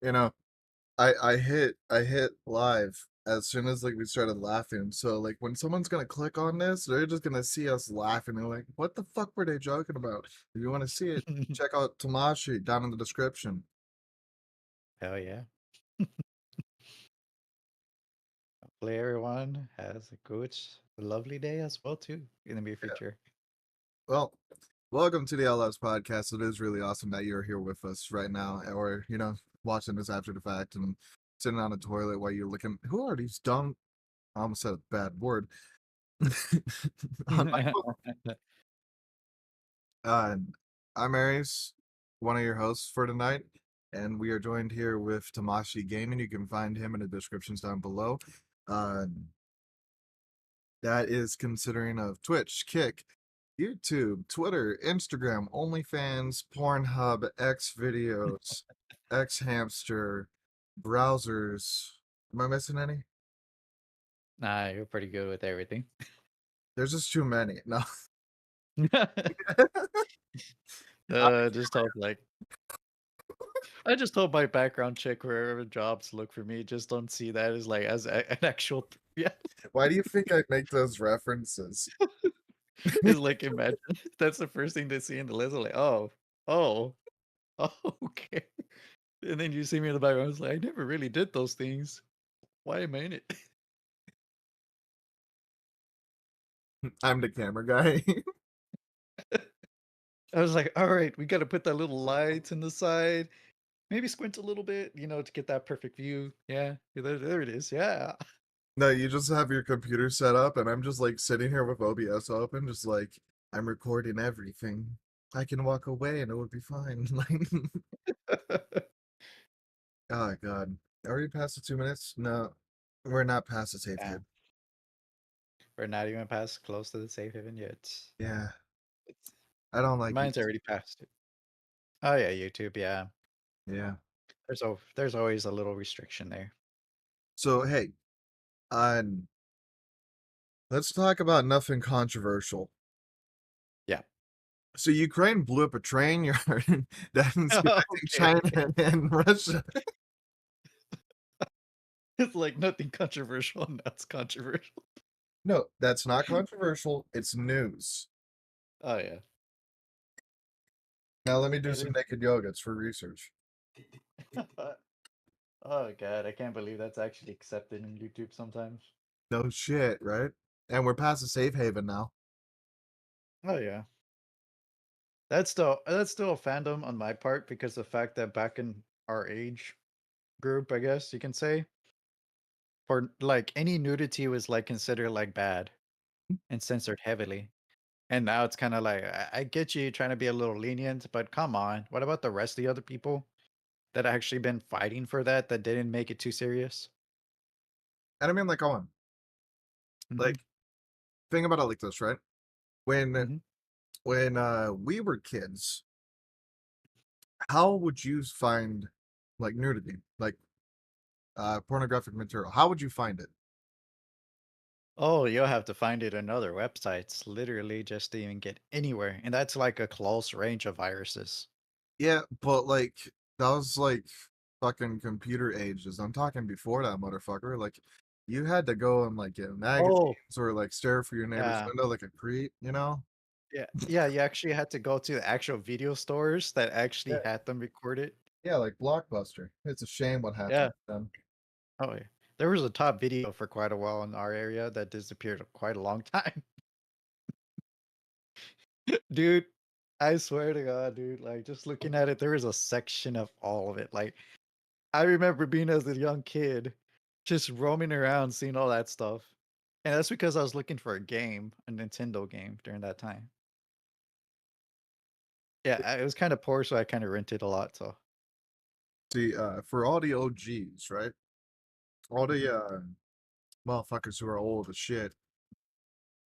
You know, I hit live as soon as like we started laughing. So like when someone's gonna click on this, they're just gonna see us laughing. They're like, "What the fuck were they joking about?" If you want to see it, check out Tamashi down in the description. Hell yeah. Hopefully everyone has a good, lovely day as well too in the near Yeah. future. Well, welcome to the LS podcast. It is really awesome that you're here with us right now, or watching this after the fact and sitting on the toilet while you're looking. Who are these dumb? I almost said a bad word. On my Uh, I'm Aries, one of your hosts for tonight, and we are joined here with Tamashiigaming. You can find him in the descriptions down below. Uh, that is considering of Twitch, Kick, YouTube, Twitter, Instagram, OnlyFans, Pornhub, X videos, X Hamster, browsers. Am I missing any? Nah, you're pretty good with everything. There's just too many. No. Just hope like I just hope my background check wherever jobs look for me just don't see that as like as an actual yeah. Why do you think I make those references? It's like imagine that's the first thing they see in the list. Like, oh, oh, okay. And then you see me in the background. I was like, I never really did those things. Why am I in it? I'm the camera guy. I was like, all right, we got to put that little light in the side. Maybe squint a little bit, to get that perfect view. Yeah, there it is. Yeah. No, you just have your computer set up, and I'm just like sitting here with OBS open, just like I'm recording everything. I can walk away and it would be fine. Like, oh god, are we past the 2 minutes? No, we're not past the safe Yeah. haven. We're not even past close to the safe haven yet. Yeah, It's, I don't like you. mine's already past it. Oh yeah, YouTube. Yeah, Yeah. there's always a little restriction there. So hey, um, let's talk about nothing controversial. Yeah. So Ukraine blew up a train yard that's connecting Okay. China and Russia. It's like nothing controversial, and that's controversial. No, that's not controversial. It's news. Oh yeah. Now let me do It some is. naked yogas for research. Oh god, I can't believe that's actually accepted in YouTube sometimes. No shit, right? And we're past the safe haven now. Oh yeah. That's still a fandom on my part because the fact that back in our age group, I guess you can say, for like any nudity was like considered like bad and censored heavily. And now it's kind of like I get you trying to be a little lenient, but come on, what about the rest of the other people that actually been fighting for that didn't make it too serious? And I mean, like, on. Hmm. Like, think about it like this, right? When Hmm. we were kids, how would you find like nudity, like pornographic material? How would you find it? Oh, you'll have to find it on other websites, literally just to even get anywhere, and that's like a close range of viruses. Yeah, but like that was like fucking computer ages. I'm talking before that, motherfucker. Like, you had to go and like get magazines Oh, or like stare for your neighbor's yeah. window like a creep, you know? Yeah, yeah, you actually had to go to the actual video stores that actually Yeah, had them recorded. yeah, like Blockbuster. It's a shame what happened Yeah. to them. Oh, yeah. There was a top video for quite a while in our area that disappeared quite a long time. Dude, I swear to God, dude, like just looking at it, there was a section of all of it. Like I remember being as a young kid, just roaming around seeing all that stuff. And that's because I was looking for a game, a Nintendo game during that time. Yeah, it was kind of poor, so I kind of rented a lot. So, See, for all the OGs, right? All the mhm. motherfuckers who are old as shit,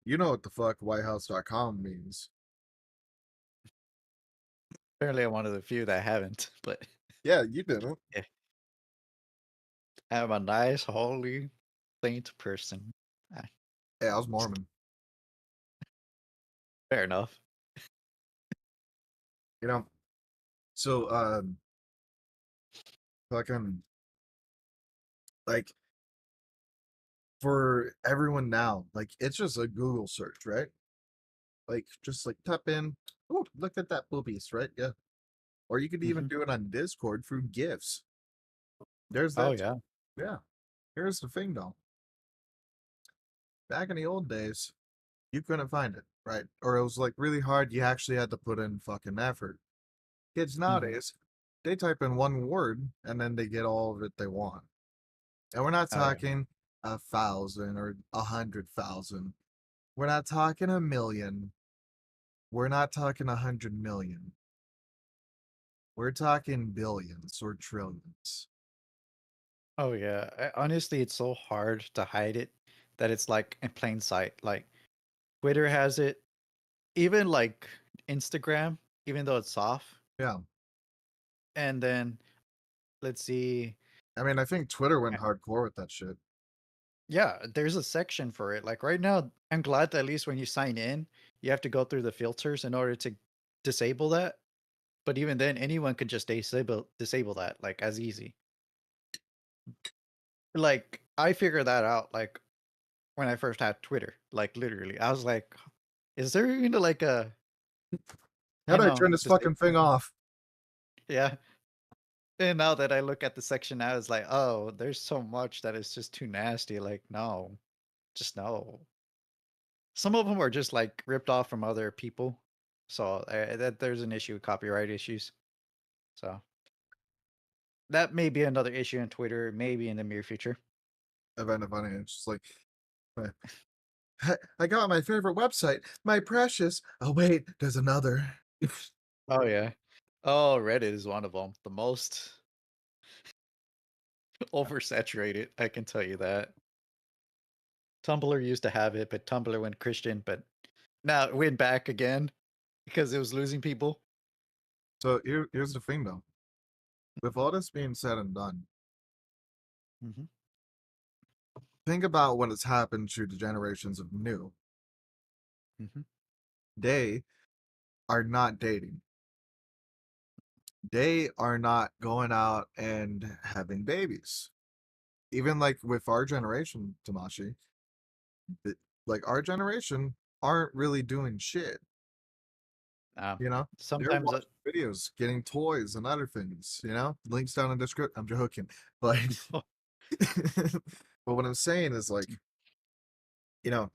you know what the fuck WhiteHouse.com means. Apparently I'm one of the few that haven't, but Yeah, you didn't. yeah, I'm a nice, holy saint person. Ah, Yeah, I was Mormon. fair enough. You know, So, fucking like for everyone now, like it's just a Google search, right? Like just like type in, oh, look at that boobies, right? Yeah. Or you could even Hmm. do it on Discord through GIFs. There's Oh that too. yeah. Yeah. Here's the thing though. Back in the old days, you couldn't find it, right? Or it was like really hard. You actually had to put in fucking effort. Kids Hmm. nowadays, they type in one word and then they get all of it they want. And we're not Oh yeah. talking 1,000 or 100,000. We're not talking 1,000,000. We're not talking 100 million. We're talking billions or trillions. Oh yeah. Honestly, it's so hard to hide it that it's like in plain sight. Like Twitter has it, even like Instagram, even though it's off. Yeah. And then let's see. I mean, I think Twitter went hardcore with that shit. Yeah, there's a section for it. Like right now, I'm glad that at least when you sign in, you have to go through the filters in order to disable that. But even then, anyone could just disable that like as easy. Like I figured that out like when I first had Twitter. Like literally, I was like, "Is there even like a How do I turn this disable?" fucking thing off? Yeah. And now that I look at the section now, it's like, oh, there's so much that is just too nasty. Like, no, just no. Some of them are just like ripped off from other people. So that there's an issue with copyright issues. So that may be another issue in Twitter, maybe in the near future. Event of funny. It's just like, I got my favorite website, my precious. Oh, wait, there's another. Oh yeah. Oh, Reddit is one of them. The most oversaturated, I can tell you that. Tumblr used to have it, but Tumblr went Christian, but now it went back again because it was losing people. So here's the thing though. With all this being said and done, Hmm. think about what has happened to the generations of new. Hmm. They are not dating. They are not going out and having babies. Even like with our generation, Tamashi, th- like our generation aren't really doing shit. Um, You know, they're sometimes, watching videos, getting toys and other things. You know, links down in the description. I'm joking, but but what I'm saying is like, you know,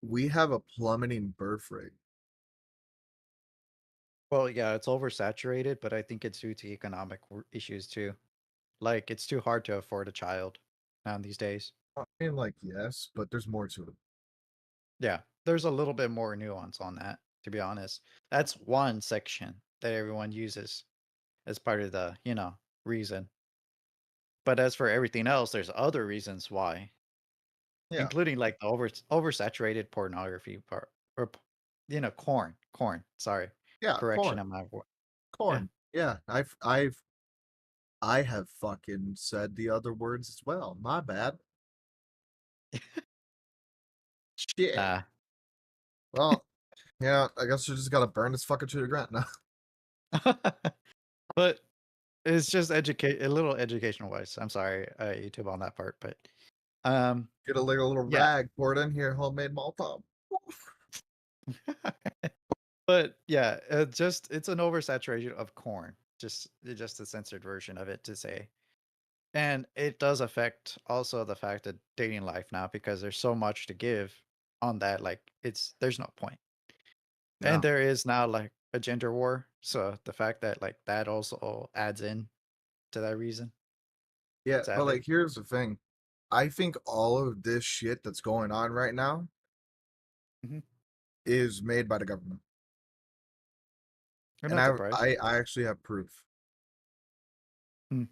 we have a plummeting birth rate. well, yeah, it's oversaturated, but I think it's due to economic issues too. Like, it's too hard to afford a child now these days. I mean, like, yes, but there's more to it. Yeah, there's a little bit more nuance on that, to be honest. That's one section that everyone uses as part of the, reason. But as for everything else, there's other reasons why, Yeah, including like the oversaturated pornography part, or corn. Sorry, yeah, correction corn, on my word. Yeah. corn. Yeah, I have fucking said the other words as well. My bad. Shit. Nah. Well, yeah, I guess you just gotta burn this fucker to the ground now. But it's just educate a little educational wise. I'm sorry, YouTube on that part, but um, Get a little yeah. rag, pour it in here, homemade Molotov. But yeah, it's an oversaturation of corn. Just a censored version of it to say. And it does affect also the fact that dating life now because there's so much to give on that. Like there's no point. And Yeah, there is now like a gender war. So the fact that like that also adds in to that reason, yeah, but sadly. like, here's the thing. I think all of this shit that's going on right now Hmm. is made by the government, I'm and not surprised. I actually have proof. Hmm.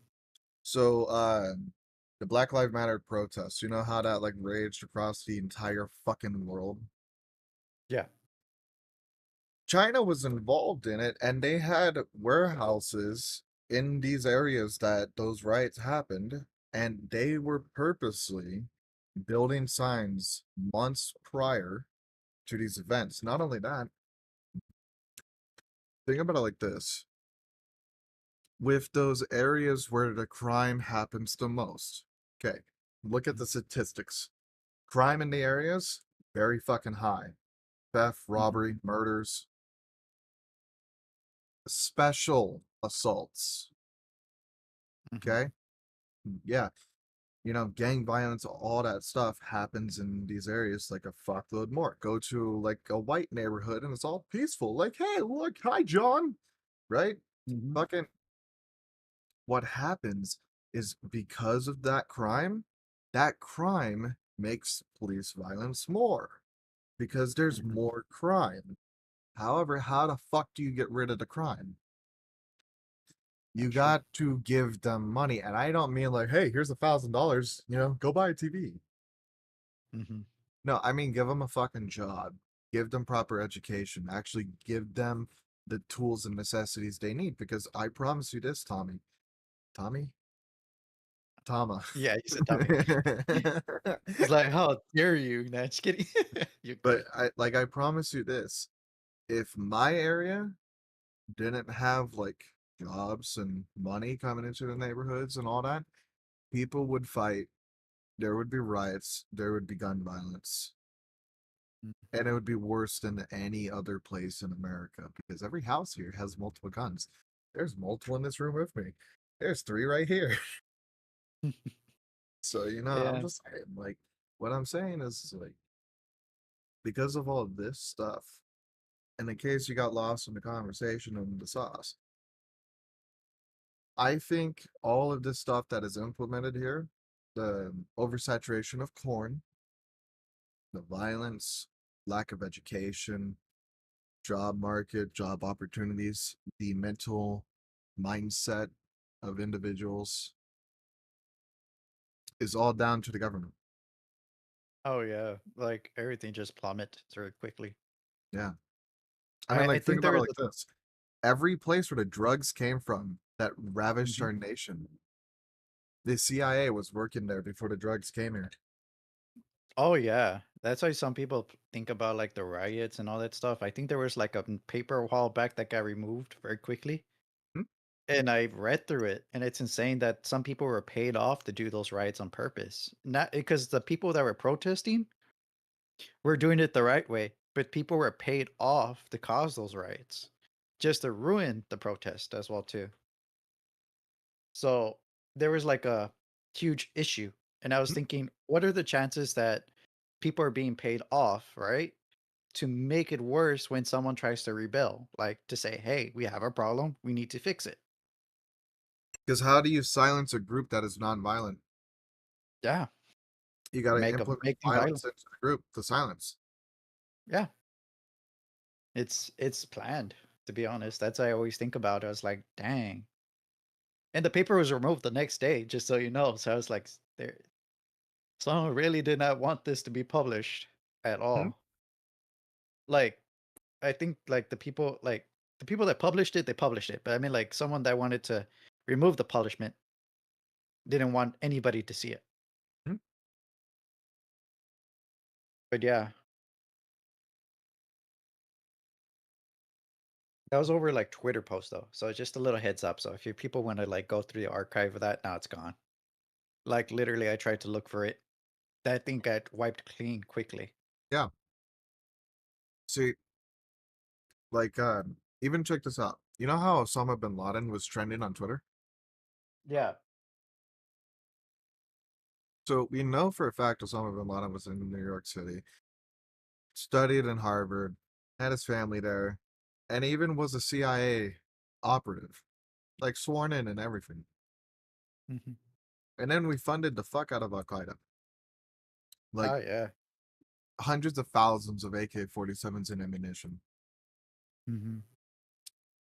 So, the Black Lives Matter protests, you know how that like raged across the entire fucking world? Yeah. China was involved in it, and they had warehouses in these areas that those riots happened, and they were purposely building signs months prior to these events. Not only that, think about it like this. with those areas where the crime happens the most. Okay, look at the statistics. Crime in the areas, very fucking high. Theft, Mhm. robbery, murders, special assaults. Mhm. Okay, yeah, gang violence, all that stuff happens in these areas like a fuckload more. Go to like a white neighborhood and it's all peaceful. Like, hey, look, hi, John. Right? Mhm. Fucking what happens is because of that crime makes police violence more because there's Mhm. more crime. However, how the fuck do you get rid of the crime? You That's true. got to give them money. And I don't mean like, hey, here's $1,000, go buy a TV. Mhm. No, I mean, give them a fucking job. Give them proper education. Actually, give them the tools and necessities they need. Because I promise you this, Tommy. Tommy? Tama. Yeah, you said Tommy. He's like, "How dare you?" Nah, just kidding. You're But good. I promise you this. If my area didn't have like jobs and money coming into the neighborhoods and all that, people would fight. There would be riots. There would be gun violence. Mhm. And it would be worse than any other place in America because every house here has multiple guns. There's multiple in this room with me. There's three right here. So, I'm Yeah. just saying, like, what I'm saying is, like, because of all this stuff, and in case you got lost in the conversation and the sauce, I think all of this stuff that is implemented here, the oversaturation of corn, the violence, lack of education, job market, job opportunities, the mental mindset of individuals is all down to the government. Oh yeah, like everything just plummets very quickly. Yeah. I mean, I like, think think there about it is like a this. Every place where the drugs came from that ravaged Mhm. our nation, the CIA was working there before the drugs came here. Oh yeah, that's why some people think about like the riots and all that stuff. I think there was like a paper a while back that got removed very quickly, Hmm? and I read through it, and it's insane that some people were paid off to do those riots on purpose. Not because the people that were protesting were doing it the right way, but people were paid off to cause those riots, just to ruin the protest as well too. So there was like a huge issue. And I was Hmm? thinking, what are the chances that people are being paid off, right? To make it worse when someone tries to rebel, like to say, hey, we have a problem, we need to fix it. Because how do you silence a group that is nonviolent? Yeah. You got to Make them implement make them violent. violence into the group to silence. Yeah. It's planned, to be honest. That's what I always think about. I was like, dang. And the paper was removed the next day, just so you know. So I was like, there someone really did not want this to be published at Hmm? all. Like I think the people that published it, they published it. But I mean like someone that wanted to remove the punishment didn't want anybody to see it. Hmm? But yeah, that was over like Twitter post though. So just a little heads up. So if you people want to like go through the archive of that, now it's gone. Like literally I tried to look for it. That thing got wiped clean quickly. Yeah. See, like, even check this out. You know how Osama bin Laden was trending on Twitter? Yeah. So we know for a fact Osama bin Laden was in New York City, studied in Harvard, had his family there, and even was a CIA operative, like sworn in and everything. Hmm. And then we funded the fuck out of Al Qaeda, like Oh yeah. hundreds of thousands of AK-47s and ammunition. Hmm.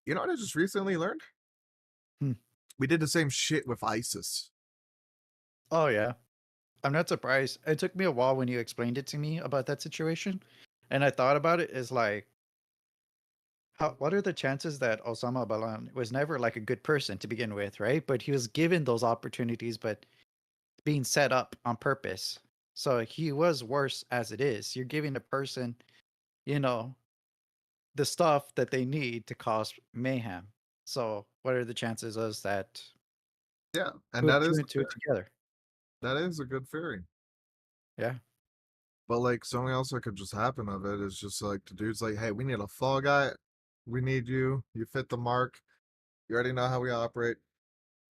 You know what I just recently learned? Hmm. We did the same shit with ISIS. Oh yeah. I'm not surprised. It took me a while when you explained it to me about that situation. And I thought about it as like what are the chances that Osama bin Laden was never like a good person to begin with, right? But he was given those opportunities, but being set up on purpose. So he was worse as it is. You're giving a person, you know, the stuff that they need to cause mayhem. So what are the chances us that Yeah, and put two and two together? that is a good theory. Yeah, But like something else that could just happen of it is just like the dude's like, hey, we need a fall guy. We need you. You fit the mark. You already know how we operate.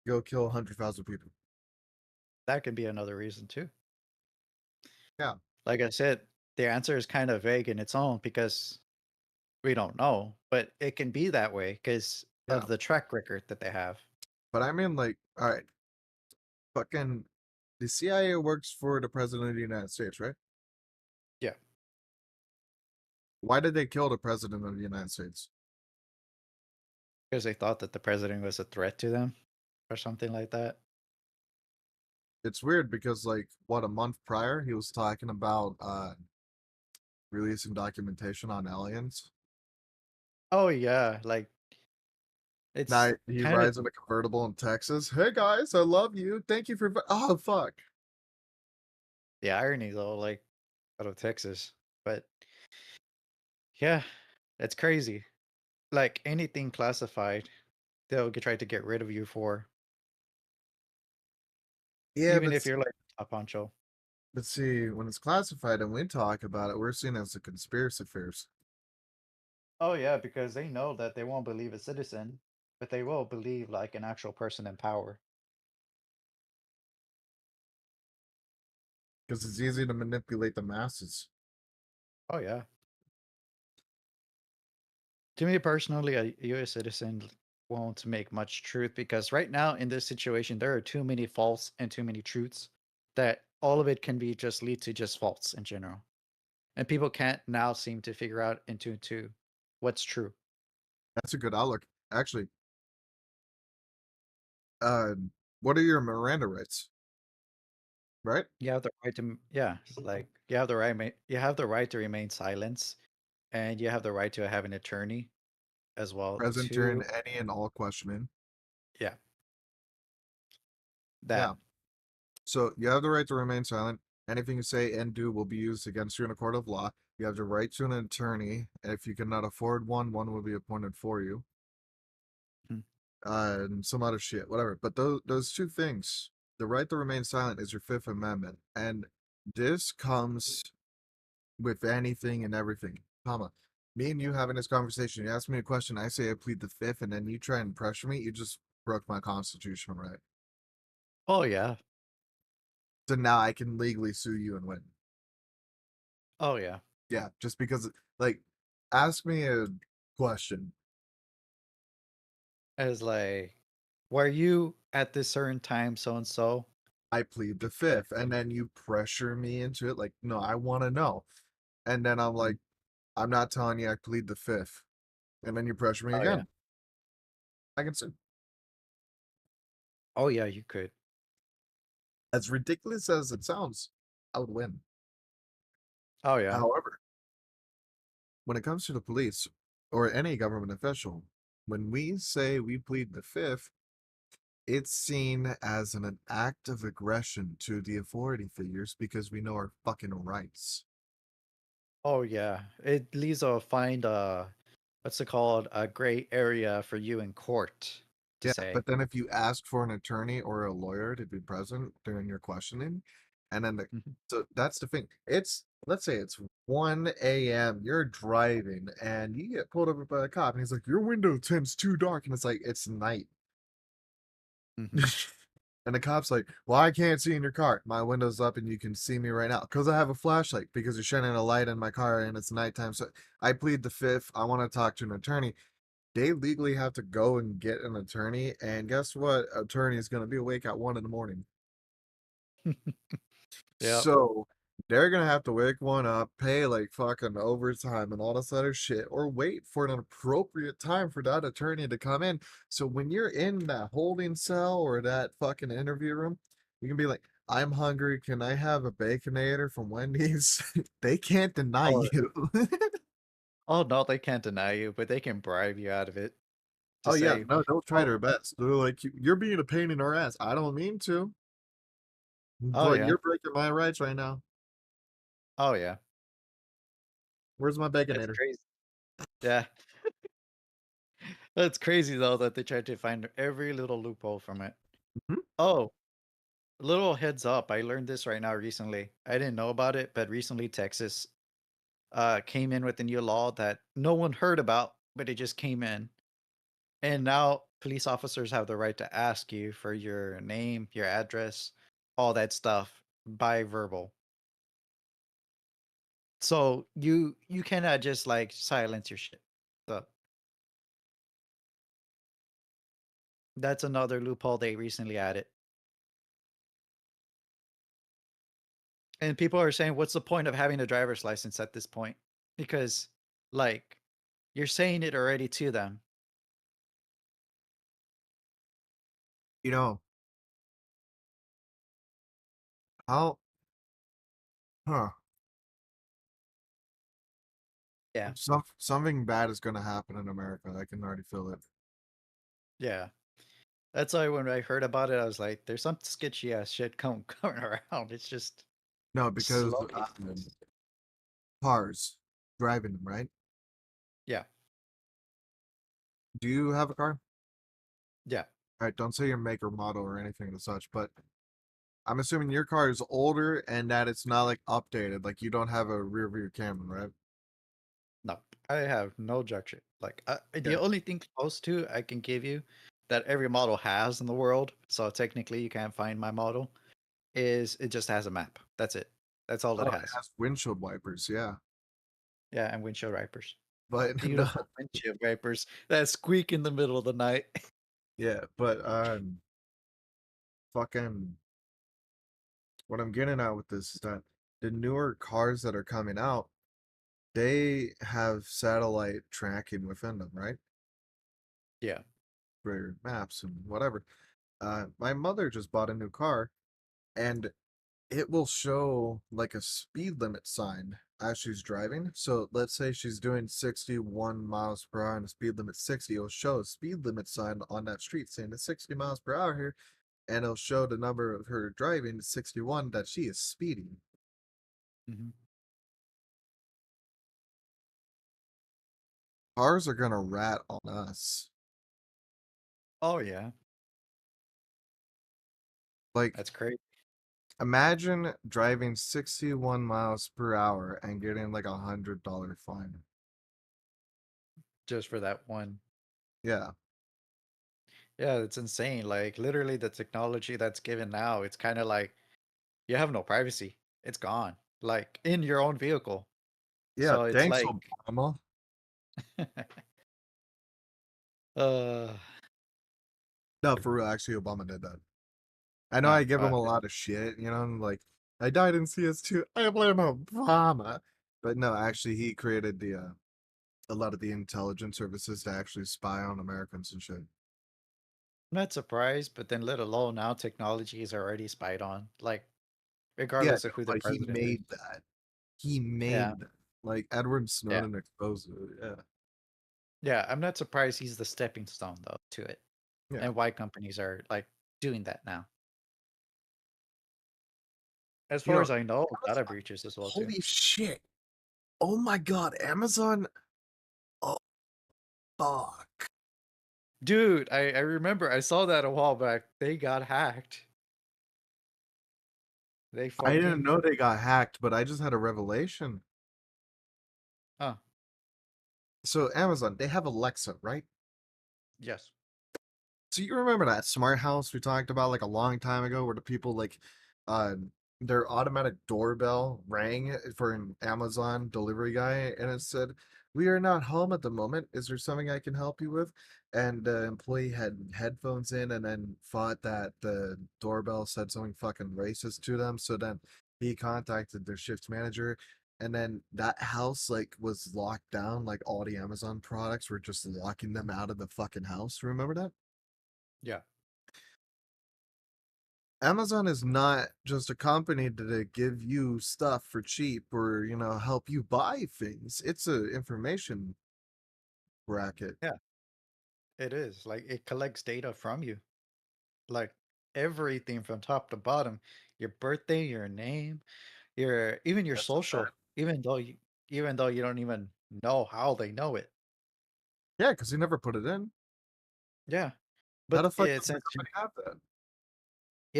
Go kill 100,000 people. that could be another reason too. Yeah, Like I said, the answer is kind of vague in its own because we don't know, but it can be that way because yeah. of the track record that they have. But I mean, like, all right, fucking, the CIA works for the president of the United States, right? Yeah, Why did they kill the president of the United States? because they thought that the president was a threat to them or something like that. It's weird because, like, what, a month prior, he was talking about releasing documentation on aliens. Oh yeah, like Now it's he kind of rides in a convertible in Texas. Hey guys, I love you. Thank you for. Oh fuck. the irony though, like out of Texas. But yeah, it's crazy. Like anything classified, try to get rid of you for, Yeah, even but if you're like top honcho. see, when it's classified and we talk about it, we're seen as a conspiracy theorist. Oh yeah, because they know that they won't believe a citizen, but they will believe like an actual person in power. Because it's easy to manipulate the masses. Oh yeah. To me personally, a US citizen won't make much truth because right now in this situation there are too many false and too many truths that all of it can be just lead to just false in general. And people can't now seem to figure out into what's true. That's a good outlook. Actually, uh, what are your Miranda rights? Right? You have the right to yeah, it's like you have the right to remain silent and you have the right to have an attorney as well Present during too. any and all questioning. Yeah, Yeah. that. So you have the right to remain silent. Anything you say and do will be used against you in a court of law. You have the right to an attorney. If you cannot afford one, one will be appointed for you. Mhm. And some other shit, whatever. But those two things, the right to remain silent is your Fifth Amendment, and this comes with anything and everything. Comma, me and you having this conversation, you ask me a question, I say I plead the Fifth, and then you try and pressure me, you just broke my constitutional right. Oh yeah. So now I can legally sue you and win. Oh yeah. Yeah, just because, like, ask me a question. As like, were you at this certain time so and so? I plead the Yeah. Fifth, and then you pressure me into it. Like, no, I want to know, and then I'm Mhm. like, I'm not telling you I plead the Fifth, and then you pressure me Oh yeah. again. I can sue. Oh yeah, you could. As ridiculous as it sounds, I would win. Oh yeah. However, when it comes to the police or any government official, when we say we plead the Fifth, it's seen as an act of aggression to the authority figures because we know our fucking rights. Oh yeah. It leaves a find what's it called? A gray area for you in court to Yeah, say. but then if you ask for an attorney or a lawyer to be present during your questioning, and then Mhm. so that's the thing. It's let's say it's 1 a.m. You're driving and you get pulled over by a cop, and he's like, "Your window tints too dark," and it's like it's night. Mhm. And the cop's like, "Well, I can't see in your car. My window's up and you can see me right now because I have a flashlight because you're shining a light in my car and it's nighttime." So I plead the Fifth. I want to talk to an attorney. They legally have to go and get an attorney. And guess what? Attorney is going to be awake at 1 in the morning. Yep. So they're going to have to wake one up, pay like fucking overtime and all this other shit, or wait for an appropriate time for that attorney to come in. So when you're in that holding cell or that fucking interview room, you can be like, I'm hungry. Can I have a Baconator from Wendy's? They can't deny Oh, you. oh no, they can't deny you, but they can bribe you out of it to Oh yeah, say, no, they'll try "Oh, their best. They're like, you're being a pain in our ass. I don't mean to, oh but yeah, you're breaking my rights right now. oh yeah." Where's my It's Baconator? crazy. Yeah. That's crazy though that they tried to find every little loophole from it. Mhm. Oh, little heads up. I learned this right now recently. I didn't know about it, but recently Texas came in with a new law that no one heard about, but it just came in. And now police officers have the right to ask you for your name, your address, all that stuff by verbal. So you cannot just like silence your shit. So that's another loophole they recently added. And people are saying, what's the point of having a driver's license at this point? Because like you're saying it already to them. You know, how huh, Yeah. something bad is gonna happen in America. I can already feel it. Yeah. That's why when I heard about it, I was like, there's some sketchy ass shit coming around. It's just No, because, slowly. cars, driving them, right? Yeah. Do you have a car? Yeah. Alright, don't say your make or model or anything of such, but I'm assuming your car is older and that it's not, like, updated, like, you don't have a rear view camera, right? No, I have no objection. Like, the Yeah. only thing close to I can give you that every model has in the world, so technically you can't find my model, is it just has a map. That's it. That's all it Oh, it has. has windshield wipers, yeah. Yeah, and windshield wipers. But no, Beautiful windshield wipers that squeak in the middle of the night. yeah, but, fucking what I'm getting at with this is that the newer cars that are coming out, they have satellite tracking within them, right? Yeah. For maps and whatever. My mother just bought a new car and it will show like a speed limit sign as she's driving. So let's say she's doing 61 miles per hour and the speed limit 60. It'll show a speed limit sign on that street saying it's 60 miles per hour here, and it'll show the number of her driving 61 that she is speeding. Mhm. Cars are gonna rat on us. Oh, yeah. Like, That's crazy. imagine driving 61 miles per hour and getting like $100 fine. Just for that one. Yeah. Yeah, it's insane. Like, literally, the technology that's given now, it's kind of like you have no privacy. It's gone. Like, in your own vehicle. Yeah. So it's Thanks, like Obama. uh, No, for real. Actually, Obama did that. I know I no, give him a lot of shit, you know, like I died in CS2. I blame Obama. But no, actually he created the a lot of the intelligence services to actually spy on Americans and shit. I'm not surprised, but then let alone now technology is already spied on, like, Yeah, regardless no, of who the but he president is. made that. He Yeah, made that. Like Edward yeah, Snowden exposed it. Yeah. yeah, I'm not surprised he's the stepping stone, though, to it, Yeah. and why companies are, like, doing that now. As You far know, as I know, data Amazon, breaches as well, too. holy shit. Oh my god, Amazon. Oh fuck. Dude, I remember I saw that a while back. They got hacked. They I didn't fucking know they got hacked, but I just had a revelation. oh, So Amazon, they have Alexa, right? yes. So you remember that smart house we talked about like a long time ago where the people like uh their automatic doorbell rang for an Amazon delivery guy and it said, "We are not home at the moment. Is there something I can help you with?" And the employee had headphones in and then thought that the doorbell said something fucking racist to them. So then he contacted their shift manager and then that house like was locked down, like all the Amazon products were just locking them out of the fucking house. Remember that? Yeah. Amazon is not just a company to give you stuff for cheap or, help you buy things. It's a information bracket. Yeah, it is. Like, it collects data from you. Like, everything from top to bottom. Your birthday, your name, your even your That's so bad. social, even though you don't even know how they know it. Yeah, because he never put it in. Yeah, How the but fuck it's does the since company have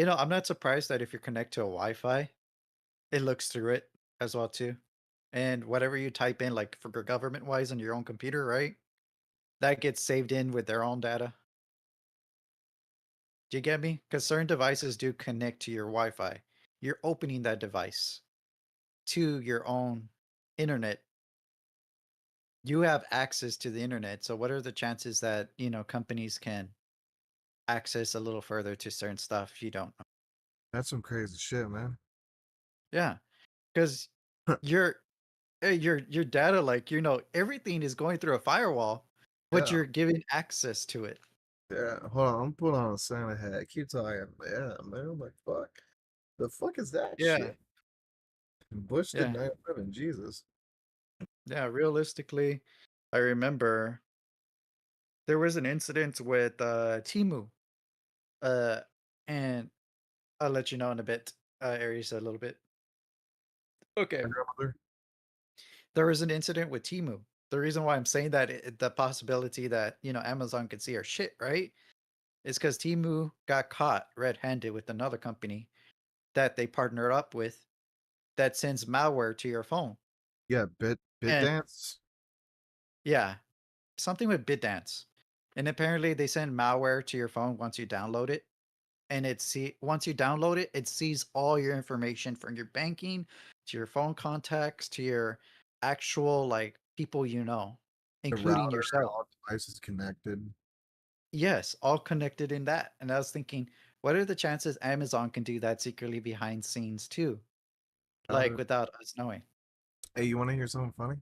that? I'm not surprised that if you connect to a Wi-Fi, it looks through it as well too. And whatever you type in, like for government wise on your own computer, right? That gets saved in with their own data. Do you get me? Because certain devices do connect to your Wi-Fi. You're opening that device to your own internet. You have access to the internet. So what are the chances that, companies can access a little further to certain stuff you don't know? That's some crazy shit, man. Yeah. Because your your data, like, everything is going through a firewall, but Yeah. you're giving access to it. Yeah. Hold on. I'm putting on a Santa hat. Keep talking. Yeah, man. I'm like, fuck. The fuck is that Yeah. shit? Bush did Yeah. 9/11. Jesus. Yeah. Realistically, I remember there was an incident with Timu. Uh and I'll let you know in a bit, Aries, a little bit. Okay. My grandmother. There was an incident with Timu. The reason why I'm saying that the possibility that, Amazon could see our shit, right? Is because Timu got caught red-handed with another company that they partnered up with that sends malware to your phone. Yeah, bit And dance. yeah, something with BitDance. And apparently they send malware to your phone once you download it. And once you download it, it sees all your information from your banking to your phone contacts to your actual like people The including router, yourself. all devices connected. Yes, all connected in that. And I was thinking, what are the chances Amazon can do that secretly behind scenes too? Like Uh, without us knowing. hey, you want to hear something funny?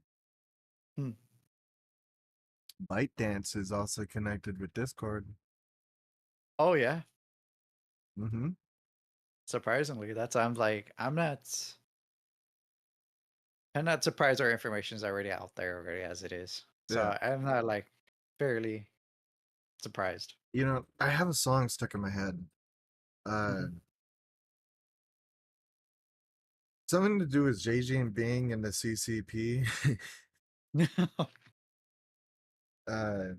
Hmm. ByteDance is also connected with Discord. Oh yeah. Mm-hmm. Surprisingly, that's I'm not surprised our information is already out there already as it is. Yeah. So I'm not like fairly surprised. You know, I have a song stuck in my head. Uh, Mhm. something to do with JJ and Bing and the CCP. uh,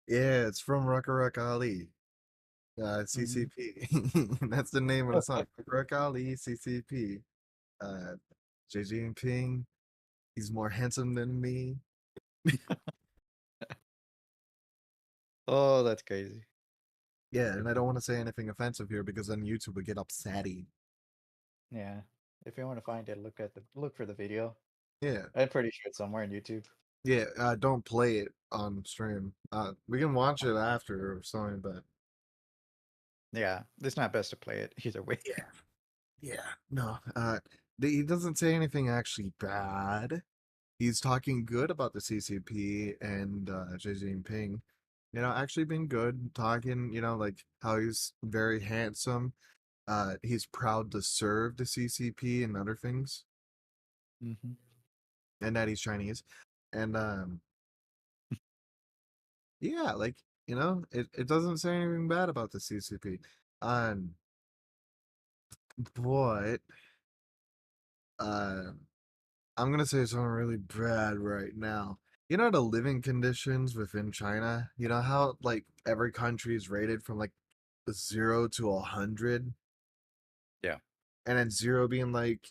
yeah, it's from Rucka Ruck Ali. Mhm. CCP. That's the name of the song. Ruck Ali, CCP. Uh, JJ and Ping. He's more handsome than me. Oh, that's crazy. Yeah, and I don't want to say anything offensive here because then YouTube would get upsetty. Yeah. If you want to find it, look for the video. Yeah. I'm pretty sure it's somewhere on YouTube. Yeah, don't play it on stream. We can watch it after or something, but Yeah, it's not best to play it either way. yeah, yeah, no. He doesn't say anything actually bad. He's talking good about the CCP and Xi Jinping. You know, actually being good, talking. You know, like how he's very handsome. He's proud to serve the CCP and other things, Mhm. and that he's Chinese. And yeah, like it doesn't say anything bad about the CCP. Um, but uh, I'm gonna say something really bad right now. You know the living conditions within China. You know how like every country is rated from like 0 to 100, Yeah. and then 0 being like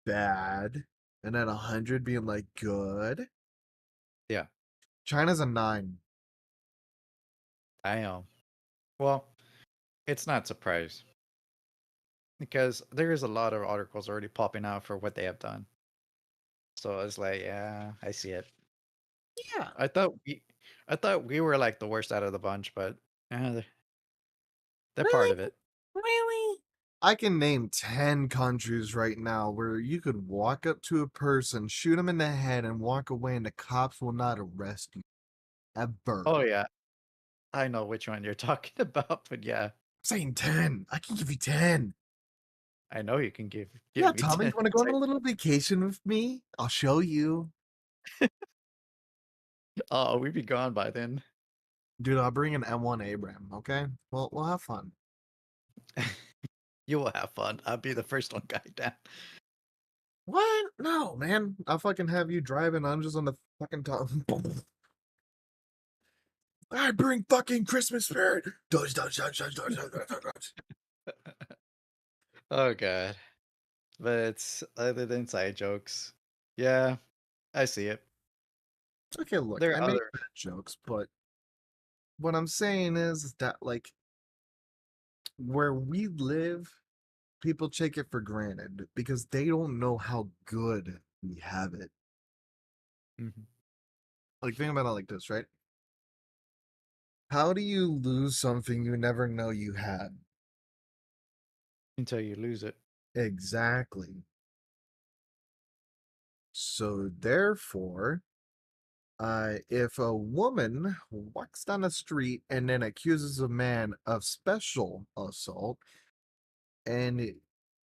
bad, and then 100 being like good. Yeah. China's a 9. I am. Well, it's not surprise because there is a lot of articles already popping out for what they have done. So it's like, yeah, I see it. Yeah, I thought we, I thought we were like the worst out of the bunch, but they're part really, of it. really. I can name 10 countries right now where you could walk up to a person, shoot him in the head, and walk away, and the cops will not arrest you. Ever. Oh yeah, I know which one you're talking about, but yeah, I'm saying 10. I can give you 10. I know you can give Yeah, me Tommy, you 10. want to go It's on a like, little vacation with me? I'll show you. oh, we'd be gone by then. Dude, I'll bring an M1 Abram, okay? Well, we'll have fun. You will have fun. I'll be the first one guy down. What? No, man. I'll fucking have you driving. I'm just on the fucking top. I bring fucking Christmas spirit. Dodge, dodge, dodge, dodge, dodge, dodge, dodge, dodge. Oh god. But it's other than side jokes. Yeah, I see it. Okay, look, There I are make other bad jokes, but what I'm saying is that, like, where we live, people take it for granted because they don't know how good we have it. Mhm. Like, think about it like this, right? How do you lose something you never know you had? Until you lose it. Exactly. So, therefore, if a woman walks down the street and then accuses a man of special assault, and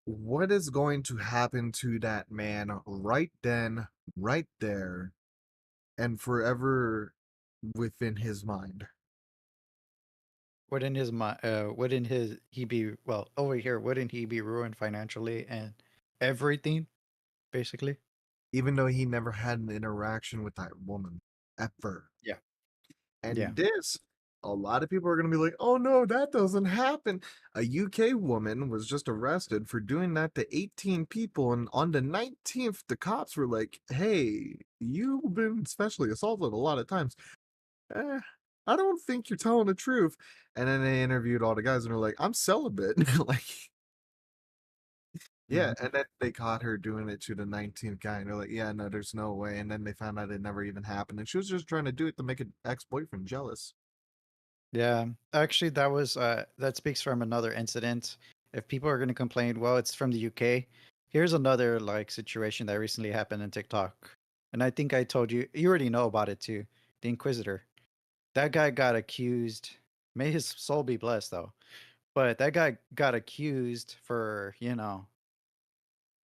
what is going to happen to that man right then, right there, and forever within his mind? Wouldn't his he be well over here, wouldn't he be ruined financially and everything, basically? Even though he never had an interaction with that woman ever. Yeah. Yeah. And this, a lot of people are going to be like, oh no, that doesn't happen. A UK woman was just arrested for doing that to 18 people. And on the 19th, the cops were like, hey, you've been sexually assaulted a lot of times. Eh, I don't think you're telling the truth. And then they interviewed all the guys and they're like, I'm celibate. Like, yeah. Mhm. And then they caught her doing it to the 19th guy. And they're like, yeah, no, there's no way. And then they found out it never even happened. And she was just trying to do it to make an ex boyfriend jealous. Yeah. Actually, that speaks from another incident. If people are going to complain, well, it's from the UK. Here's another like situation that recently happened in TikTok. And I think I told you, you already know about it too. The Inquisitor. That guy got accused. May his soul be blessed though. But that guy got accused for,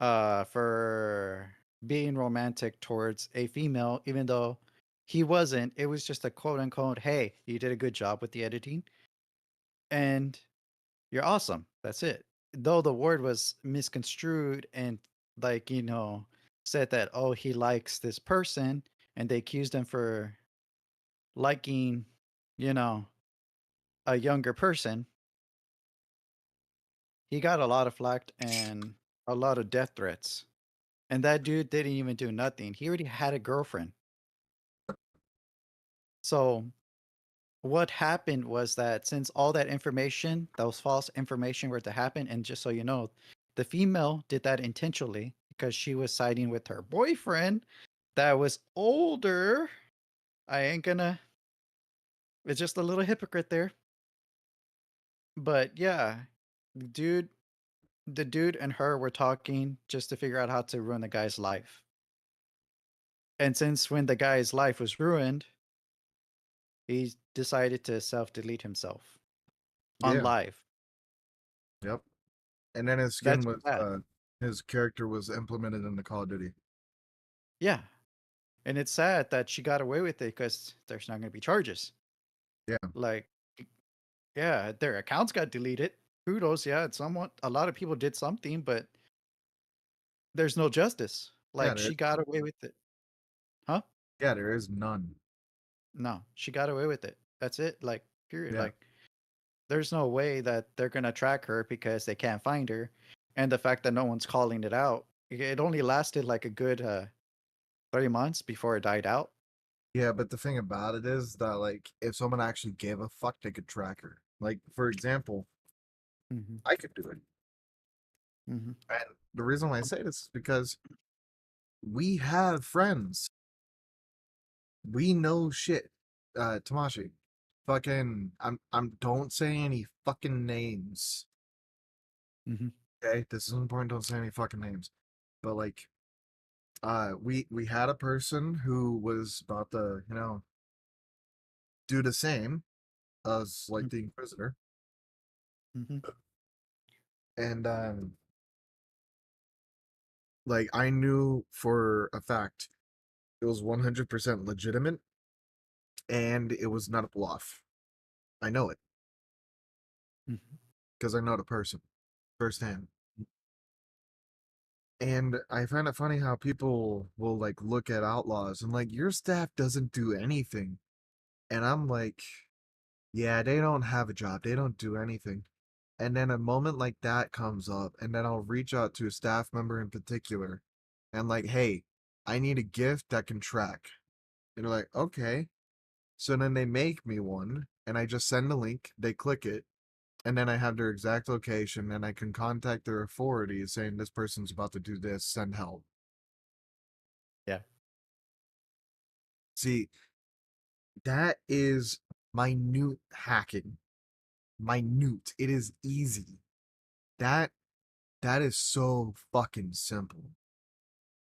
for being romantic towards a female, even though he wasn't. It was just a quote unquote, hey, you did a good job with the editing and you're awesome. That's it. Though the word was misconstrued and like, said that, oh, he likes this person and they accused him for liking, you know, a younger person. He got a lot of flack and a lot of death threats. And that dude didn't even do nothing. He already had a girlfriend. So what happened was that since all that information, those false information were to happen, and just so you know, the female did that intentionally because she was siding with her boyfriend that was older. I ain't gonna, it's just a little hypocrite there. But yeah, dude, the dude and her were talking just to figure out how to ruin the guy's life. And since when the guy's life was ruined, he decided to self delete himself on Yeah. live. Yep. And then his skin That's was bad. his character was implemented in the Call of Duty. Yeah. And it's sad that she got away with it because there's not going to be charges. Yeah. Like, yeah, their accounts got deleted. Kudos, yeah, a lot of people did something, but there's no justice. Yeah, Like, there she got away with it. Huh? yeah, there is none. No, she got away with it. That's it. Like, period. Yeah. Like, there's no way that they're going to track her because they can't find her. And the fact that no one's calling it out, it only lasted like a good 30 months before it died out. Yeah, but the thing about it is that, like, if someone actually gave a fuck, they could track her. Like, for example, Hmm. I could do it. Hmm. And the reason why I say this is because we have friends. We know shit. Tamashi. Fucking I'm don't say any fucking names. Hmm. Okay? This is important, don't say any fucking names. But like we had a person who was about to, do the same as like the Inquisitor. Hmm. And like I knew for a fact it was 100% legitimate and it was not a bluff. I know it Hmm. because I know the person firsthand. And I find it funny how people will like look at Outlaws and like your staff doesn't do anything. And I'm like, Yeah, they don't have a job. They don't do anything. And then a moment like that comes up, and then I'll reach out to a staff member in particular and like, hey, I need a gift that can track. And they're like, okay. So then they make me one, and I just send the link, they click it, and then I have their exact location, and I can contact their authorities saying this person's about to do this, send help. Yeah. See, that is minute hacking. Minute. It is easy. That that is so fucking simple.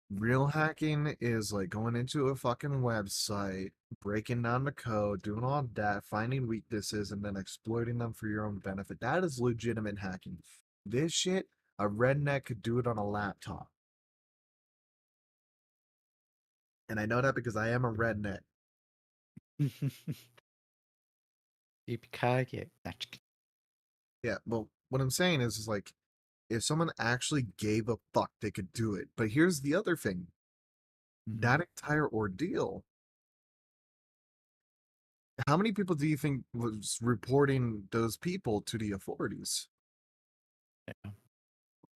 Real hacking is like going into a fucking website, breaking down the code, doing all that, finding weaknesses, and then exploiting them for your own benefit. That is legitimate hacking. This shit, a redneck could do it on a laptop. And I know that because I am a redneck. Yippee-ki-yay. Nah, just kidding. Yeah, well, what I'm saying is like, if someone actually gave a fuck, they could do it. But here's the other thing, Mhm. that entire ordeal, how many people do you think was reporting those people to the authorities? Yeah.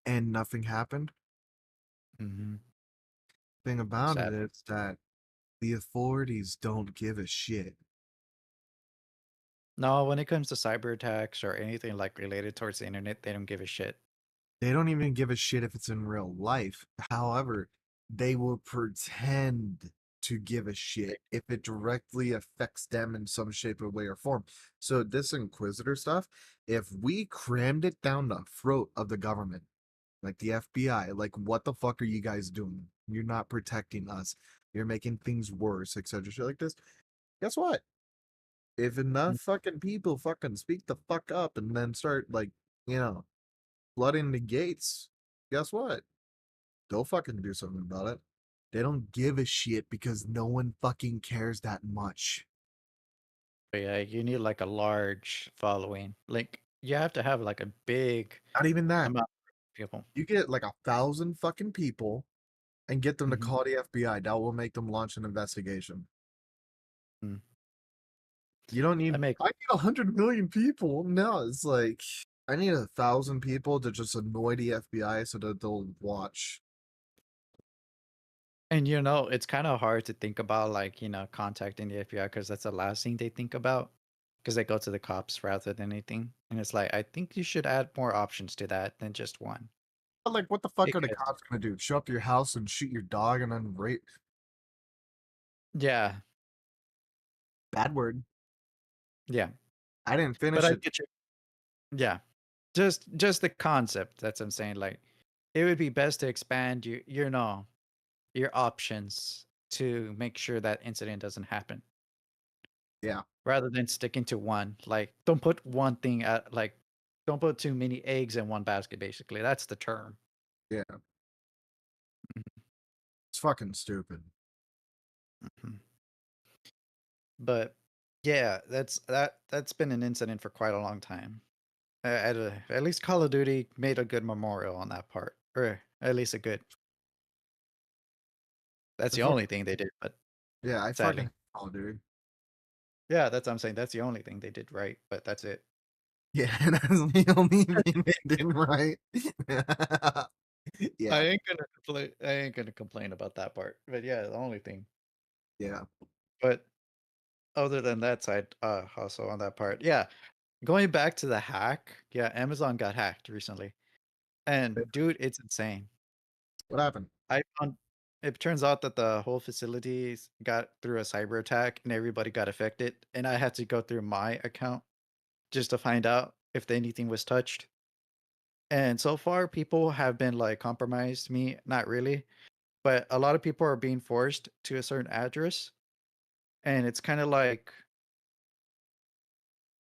And nothing happened? Mhm. Thing about it Sad. is that the authorities don't give a shit. No, when it comes to cyber attacks or anything like related towards the internet, they don't give a shit. They don't even give a shit if it's in real life. However, they will pretend to give a shit if it directly affects them in some shape or way or form. So this Inquisitor stuff, if we crammed it down the throat of the government, like the FBI, like what the fuck are you guys doing? You're not protecting us. You're making things worse, etc. Shit like this. Guess what? If Mm. enough fucking people fucking speak the fuck up and then start like, you know, flooding the gates, guess what? They'll fucking do something about it. They don't give a shit because no one fucking cares that much. But yeah, you need like a large following. Like you have to have like a big Not even that. amount of people. You get like 1,000 fucking people and get them to Mhm. call the FBI. That will make them launch an investigation. Mm. You don't That need, makes I need 100 million people. No, it's like, I need 1,000 people to just annoy the FBI so that they'll watch. and it's kind of hard to think about like, contacting the FBI because that's the last thing they think about because they go to the cops rather than anything. And it's like, I think you should add more options to that than just one. But like, what the fuck are the Because cops gonna do? Show up to your house and shoot your dog and then rape? yeah, Bad word. yeah. I didn't But finish I it. get you. Yeah. Just the concept. That's what I'm saying. Like it would be best to expand your options to make sure that incident doesn't happen Yeah, rather than sticking to one. Like don't put one thing at like don't put too many eggs in one basket basically. That's the term. yeah. It's fucking stupid. Mhm. But yeah, that's been an incident for quite a long time. At least Call of Duty made a good memorial on that part, or at least a good. That's I the fuck, only thing they did, but yeah, I fucking sadly. hate Call of Duty. Yeah, that's what I'm saying. That's the only thing they did right, but that's it. Yeah, that's the only thing they did right. I Yeah, ain't gonna complain. I ain't gonna complain about that part. But yeah, the only thing. yeah. But other than that side, also on that part, yeah. Going back to the hack, yeah, Amazon got hacked recently, and dude, it's insane. What happened? I found it turns out that the whole facilities got through a cyber attack, and everybody got affected, and I had to go through my account just to find out if anything was touched. And so far, people have been like compromised. Me, not really, but a lot of people are being forced to a certain address, and it's kind of like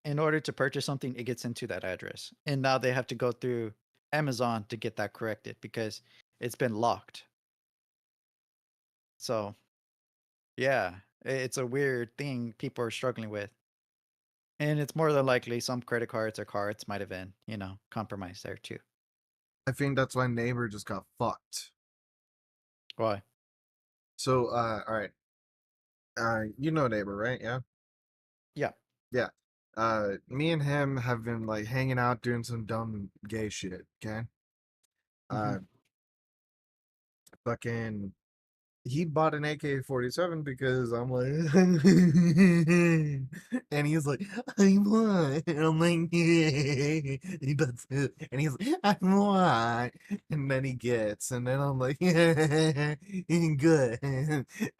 in order to purchase something, it gets into that address, and now they have to go through Amazon to get that corrected because it's been locked. So yeah, it's a weird thing people are struggling with, and it's more than likely some credit cards or cards might have been, compromised there too. I think that's why neighbor just got fucked. Why? So, all right. You know neighbor, right? Yeah, Yeah. yeah. Me and him have been like hanging out doing some dumb gay shit. Okay. Hmm. Uh, fucking he bought an AK-47 because I'm like, and he's like, I want. And I'm like, he does it. And he's like, I want. And then he gets, and then I'm like, good.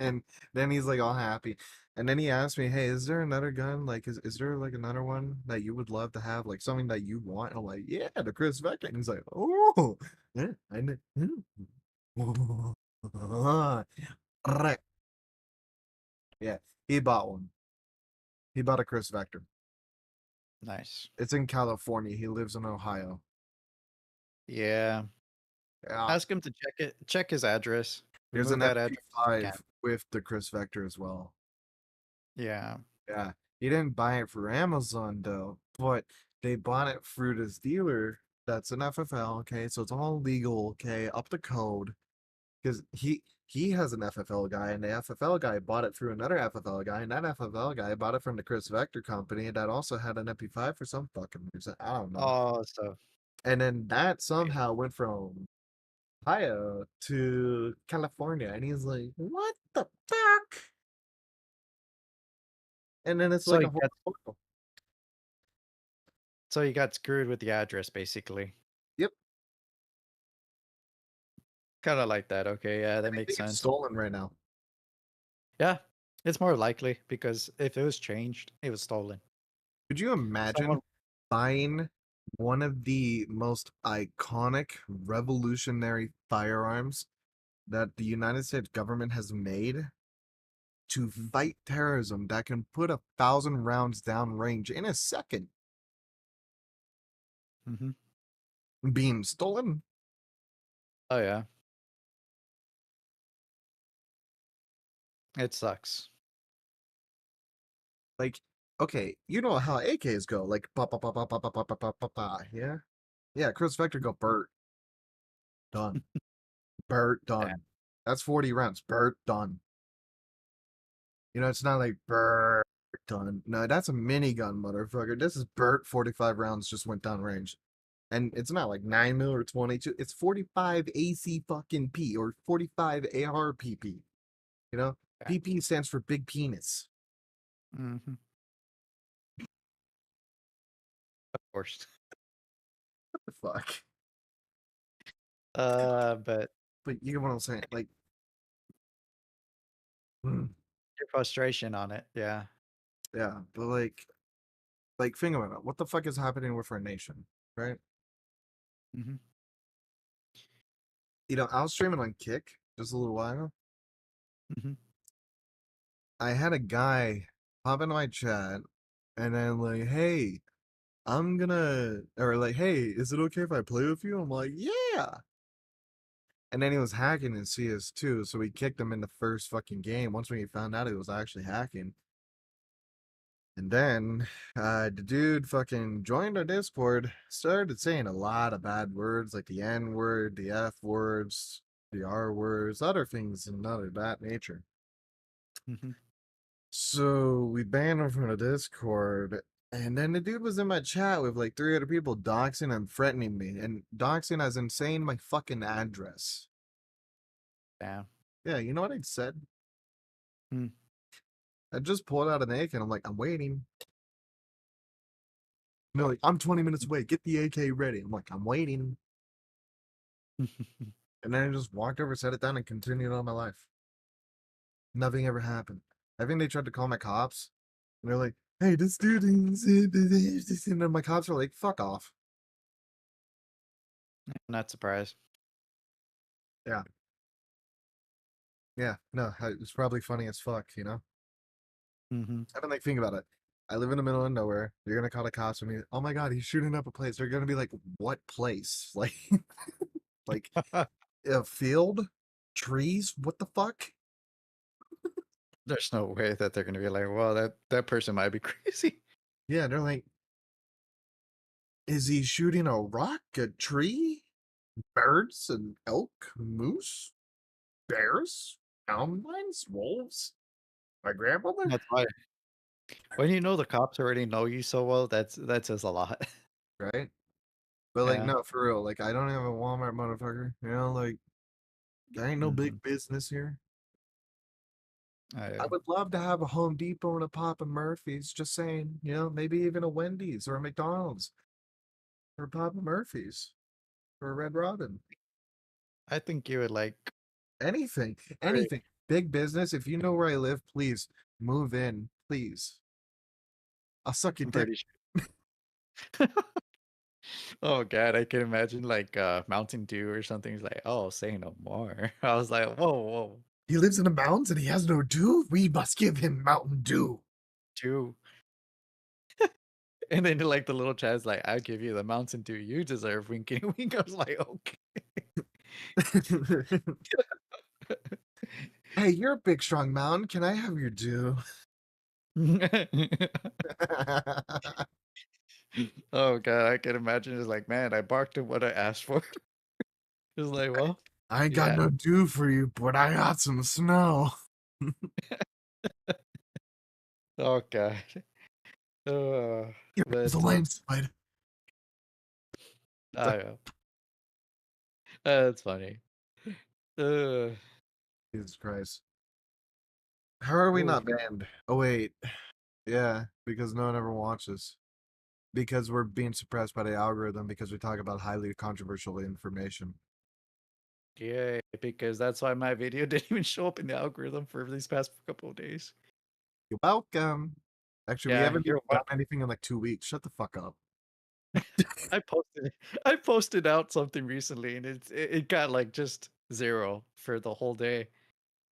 And then he's like all happy. And then he asked me, hey, is there another gun? Like, is there like another one that you would love to have? Like something that you want? And I'm like, yeah, the Chris Vector. And he's like, oh, yeah, I know. Right. Yeah, he bought one. He bought a Chris Vector. Nice. It's in California. He lives in Ohio. Yeah. Yeah. Ask him to check his address. There's Remove an that address if you can. MP5 with the Chris Vector as well. Yeah. Yeah. He didn't buy it for Amazon though, but they bought it through this dealer that's an FFL, okay? So it's all legal, okay, up to code. Because he has an FFL guy, and the FFL guy bought it through another FFL guy, and that FFL guy bought it from the Chris Vector company that also had an MP5 for some fucking reason. I don't know. Oh, so And then that somehow went from Ohio to California. And he's like, what the fuck? And then it's so like he a whole got photo. so he got screwed with the address basically. Yep. Kind of like that. Okay, yeah, that I makes think it's sense. stolen right now. Yeah, it's more likely because if it was changed, it was stolen. Could you imagine Someone, buying one of the most iconic revolutionary firearms that the United States government has made to fight terrorism that can put 1,000 rounds down range in a second hmm. being stolen? Oh yeah, it sucks. Like, okay, you know how AKs go, like pa pa pa pa pa pa pa pa pa pa pa. Yeah, yeah. Chris Vector go Bert done. Bert Yeah. done. That's 40 rounds. Bert done. You know, it's not like Bert done. No, that's a minigun, motherfucker. This is Bert 45 rounds just went down range. And it's not like 9 mil or 22. It's 45 AC fucking P or 45 ARPP. You know, Yeah. PP stands for big penis. Hmm. Of course. What the fuck? But But you get what I'm saying? Like, mm, your frustration on it, yeah. yeah, but like think about it. What the fuck is happening with our nation, right? Hmm. You know, I was streaming on Kick just a little while ago. Hmm. I had a guy pop into my chat and then like, hey, I'm gonna or like, hey, is it okay if I play with you? I'm like, yeah. And then he was hacking in CS2, so we kicked him in the first fucking game once we found out he was actually hacking. And then the dude fucking joined our Discord, started saying a lot of bad words like the N word, the F words, the R words, other things and other that nature. Hmm. So we banned him from the Discord. And then the dude was in my chat with like three other people doxing and threatening me. And doxing as in saying my fucking address. Yeah. Yeah, you know what I said? Hmm. I just pulled out an AK and I'm like, I'm waiting. And they're like, I'm 20 minutes away. Get the AK ready. I'm like, I'm waiting. And then I just walked over, set it down, and continued on my life. Nothing ever happened. I think they tried to call my cops. And they're like, hey, this dude is. And then my cops are like, fuck off. Not surprised. Yeah. Yeah. No, it's probably funny as fuck, you know? Hmm. I don't like, think about it. I live in the middle of nowhere. You're gonna call the cops on me. Oh my god, he's shooting up a place. They're gonna be like, what place? Like a field? Trees? What the fuck? There's no way that they're gonna be like, well, that person might be crazy. Yeah, they're like, is he shooting a rock, a tree, birds, an elk, moose, bears, mountain lions, wolves? My grandmother? That's why. When you know the cops already know you so well, that says a lot. right? But like, Yeah. no, for real. Like, I don't have a Walmart, motherfucker. You know, like, there ain't no big Mhm. business here. I Yeah. would love to have a Home Depot and a Papa Murphy's. Just saying, you know, maybe even a Wendy's or a McDonald's or a Papa Murphy's or a Red Robin. I think you would like Anything, Right. anything. Big business. If you know where I live, please move in. Please. I'll suck your I'm dick. pretty sure. Oh god, I can imagine like Mountain Dew or something. He's like, oh, say no more. I was like, whoa, whoa, He lives in the mountains and he has no dew. We must give him Mountain Dew. Dew. And then like the little child's like, I'll give you the Mountain Dew you deserve, winky wink. I was like, Hey, you're a big, strong mountain. Can I have your dew? okay. Oh god, I can imagine it's like, man, I barked at what I asked for. It's like, well, I ain't got yeah. no dew for you, but I got some snow. Oh god. Here comes the But landslide. I that's funny. Uh, Jesus Christ. How are we ooh, not banned? Oh, wait. Yeah, because no one ever watches. Because we're being suppressed by the algorithm because we talk about highly controversial information. yeah, because that's why my video didn't even show up in the algorithm for these past couple of days. You're welcome. Actually, we Yeah, haven't even you're done what? anything in like 2 weeks. Shut the fuck up. I posted I posted out something recently and it got like just 0 for the whole day.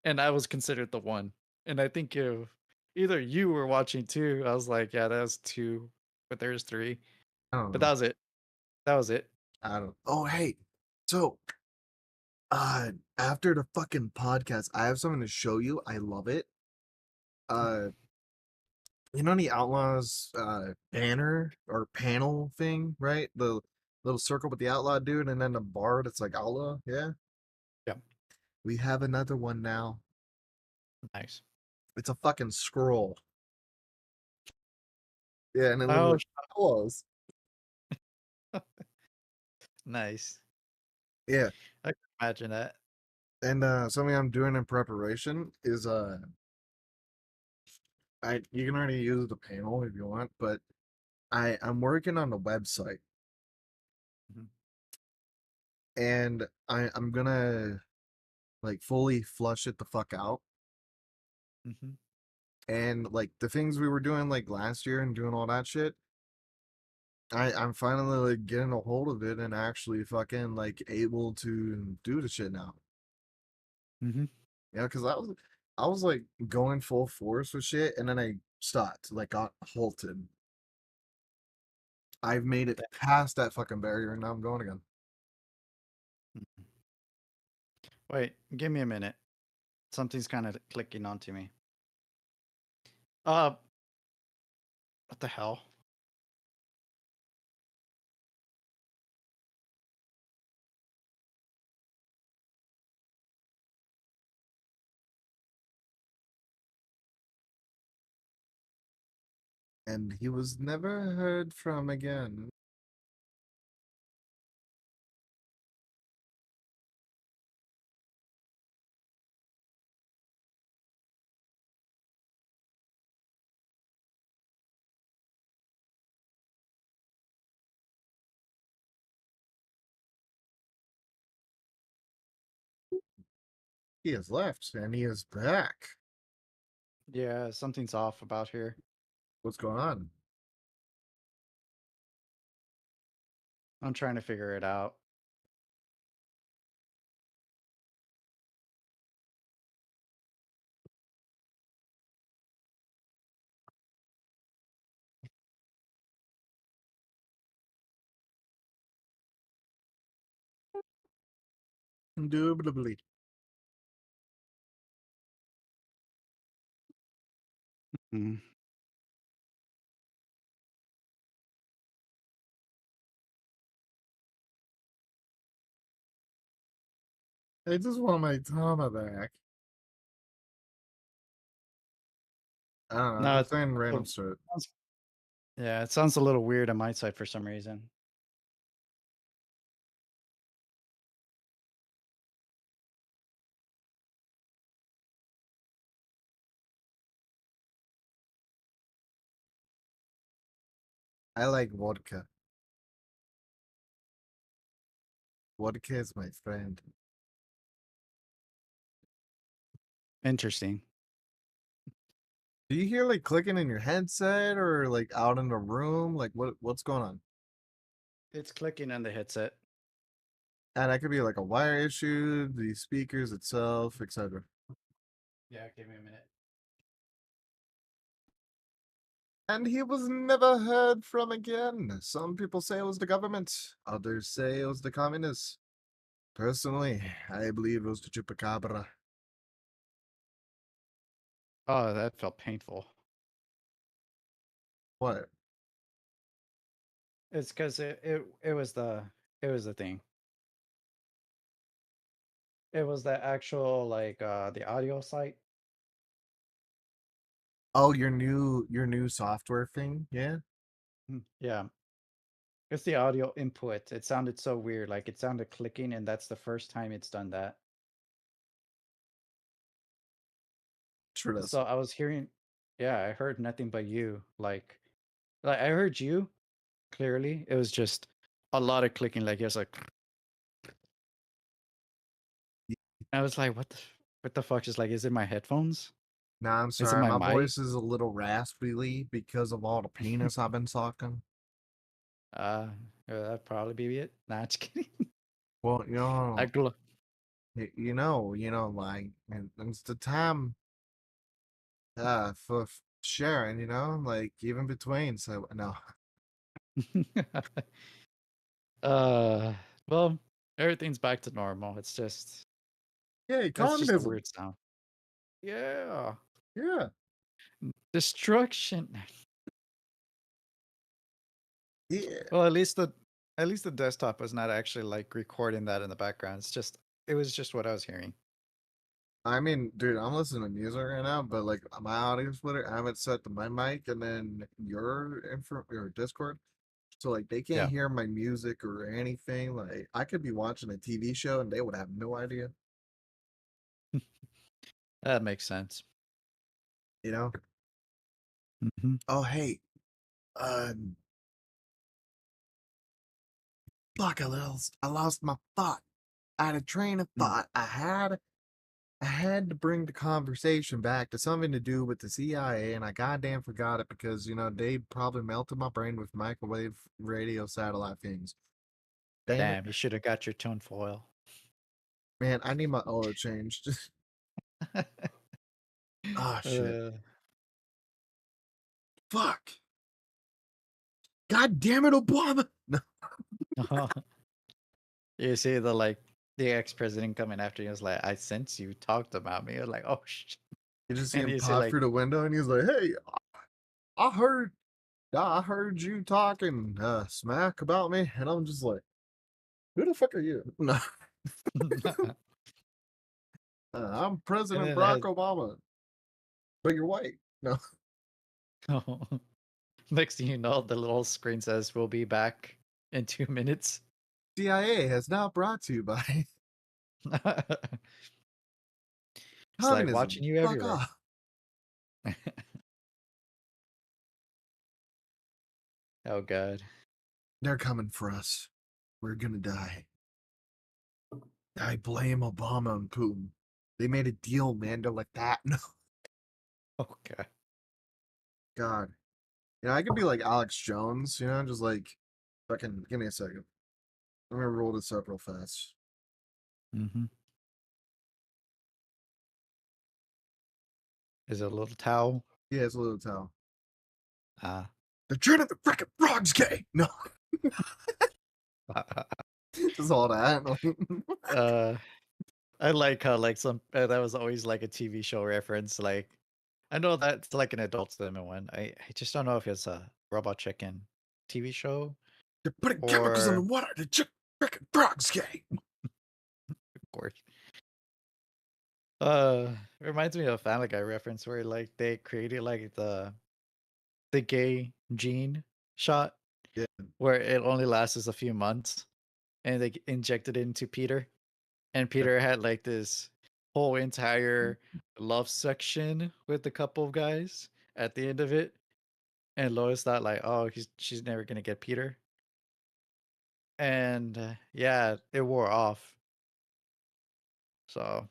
And I was considered the one. And I think you either you were watching too. I was like, yeah, that was 2, but there's 3. I don't But know. that was it. That was it. I don't. Oh, hey. So, after the fucking podcast, I have something to show you. I love it. Uh, you know the Outlaws banner or panel thing, right? The little circle with the outlaw dude and then the bar that's like outlaw. Yeah, Yeah. we have another one now. Nice. It's a fucking scroll. Yeah, and it Oh, literally Outlaws. nice. Yeah, I can imagine that. and something I'm doing in preparation is I you can already use the panel if you want, but I'm working on the website Mhm. and I'm gonna like fully flush it the fuck out. Mhm. And like the things we were doing like last year and doing all that shit, I'm finally like getting a hold of it and actually fucking like able to do the shit now. Mhm. Yeah, because I was like going full force with shit and then I stopped, like got halted. I've made it past that fucking barrier and now I'm going again. Mhm. Wait, give me a minute. Something's kind of clicking onto me. Uh, what the hell? And he was never heard from again. He has left and he is back. Yeah, something's off about here. What's going on? I'm trying to figure it out. Indubitably. Mm. I just want my Tama back. I don't know. No, I'm saying random shit. sounds- yeah, it sounds a little weird on my side for some reason. I like vodka. Vodka is my friend. Interesting. Do you hear like clicking in your headset or like out in the room? Like what's going on? It's clicking on the headset. And that could be like a wire issue, the speakers itself, etc. Yeah, give me a minute. And he was never heard from again. Some people say it was the government, others say it was the communists. Personally, I believe it was the chupacabra. Oh, that felt painful. What? It's because it was the thing. It was the actual like the audio site. Oh, your new software thing? Yeah. Yeah, it's the audio input. It sounded so weird. Like it sounded clicking, and that's the first time it's done that. Sure does. So I was hearing, yeah, I heard nothing but you. Like I heard you clearly. It was just a lot of clicking. Like it was like, I was like, what the fuck? Just like, is it my headphones? Nah, I'm Is it sorry. my My mic? voice is a little raspy because of all the penis I've been sucking. That'd probably be it. Nah, just kidding. Well, I gl- like, and it's the time for sharing, like even between. So no, uh, well, everything's back to normal. yay, It's just a communism. weird sound. Yeah, Yeah, destruction. yeah. Well, at least the desktop was not actually like recording that in the background. It was just what I was hearing. I mean, dude, I'm listening to music right now, but like my audio splitter, I have it set to my mic and then your Discord, so like they can't Yeah, hear my music or anything. Like I could be watching a TV show and they would have no idea. that makes sense. You know? Hmm. Oh hey, uh, fuck, I lost my thought. I had a train of thought. I had to bring the conversation back to something to do with the CIA, and I goddamn forgot it because they probably melted my brain with microwave radio satellite things. Damn it, Damn, you should have got your tone foil. man! I need my oil changed. Ah, shit! uh, Fuck! God damn it, Obama! No, you see the ex president coming after you was like, I sense you talked about me. I was like, oh shit. you just see And him you see pop like through the window, and he's like, "Hey, I heard, I heard you talking smack about me," and I'm just like, "Who the fuck are you?" No, and I'm President then Barack Obama, but you're white. No. next thing you know, the little screen says we'll be back in 2 minutes. CIA has now brought to you by It's like communism. watching you Fuck everywhere. off. Oh god. They're coming for us. We're gonna die. I blame Obama and Putin. They made a deal, man. They're like that. No, Okay. God. I could be like Alex Jones, just like fucking give me a second. I'm gonna roll this up real fast. Hmm. Is it a little towel? Yeah, it's a little towel. Ah. They're turning the freaking frogs gay. No, just all that. uh I like how like some that was always like a TV show reference. Like I know that's like an Adult Swim one. I just don't know if it's a Robot Chicken TV show They're putting chemicals in the or water to check freaking frogs gay. of course. It reminds me of a Family Guy reference where like they created like the gay gene shot Yeah. where it only lasts a few months, and they injected it into Peter, and Yeah. Peter had like this whole entire love section with a couple of guys at the end of it, and Lois thought like, oh, she's never gonna get Peter, and yeah, it wore off, so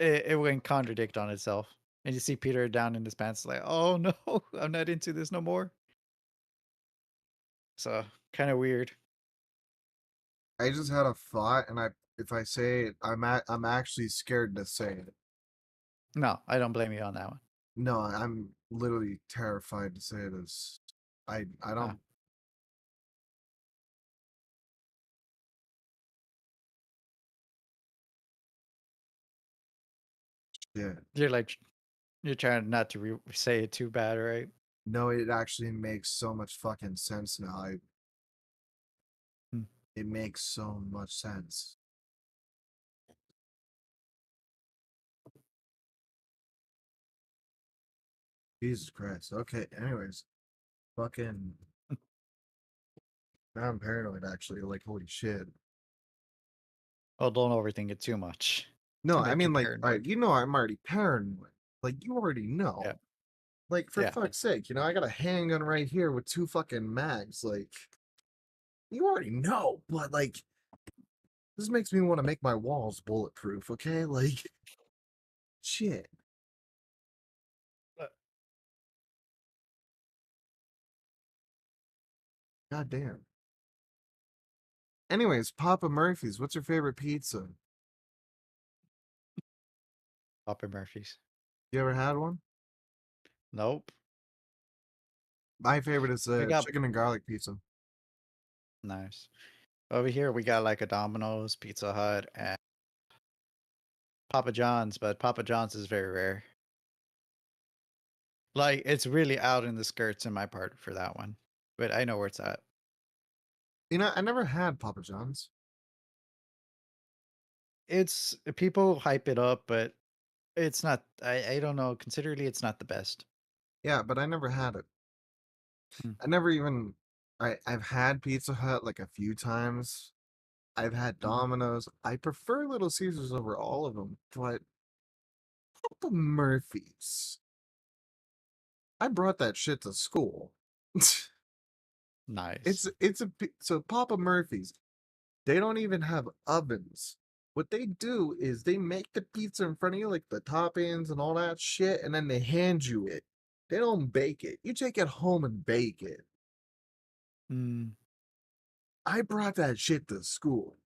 it went contradict on itself, and you see Peter down in his pants like, oh no, I'm not into this no more. So kind of weird. I just had a thought, and if I say it, I'm actually scared to say it. No, I don't blame you on that one. No, I'm literally terrified to say this. I Uh, don't. Yeah. you're like you're trying not to say it too bad, right? No, it actually makes so much fucking sense now. Hmm. It makes so much sense. Jesus Christ. Okay. Anyways, fucking. Now I'm paranoid. Actually, like holy shit. Oh, don't overthink it too much No, to I make you mean like, all right. paranoid. You know, I'm already paranoid. Like you already Yeah, know. Like for yeah. fuck's sake, I got a handgun right here with two fucking mags. Like you already know, but like this makes me want to make my walls bulletproof. Okay, like shit. Uh, God damn. Anyways, Papa Murphy's. What's your favorite pizza? Papa Murphy's. You ever had one? Nope. My favorite is We got chicken and garlic pizza. nice. Over here we got like a Domino's, Pizza Hut, and Papa John's, but Papa John's is very rare. Like it's really out in the skirts in my part for that one, but I know where it's at. I never had Papa John's. It's people hype it up, but it's not. I don't know. Considerably, it's not the best. Yeah, but I never had it. Hmm. I never even. I've had Pizza Hut like a few times. I've had Mhm. Domino's. I prefer Little Caesars over all of them, but Papa Murphy's. I brought that shit to school. Nice. So Papa Murphy's. They don't even have ovens. What they do is they make the pizza in front of you, like the toppings and all that shit, and then they hand you it. They don't bake it. You take it home and bake it. Mm, I brought that shit to school.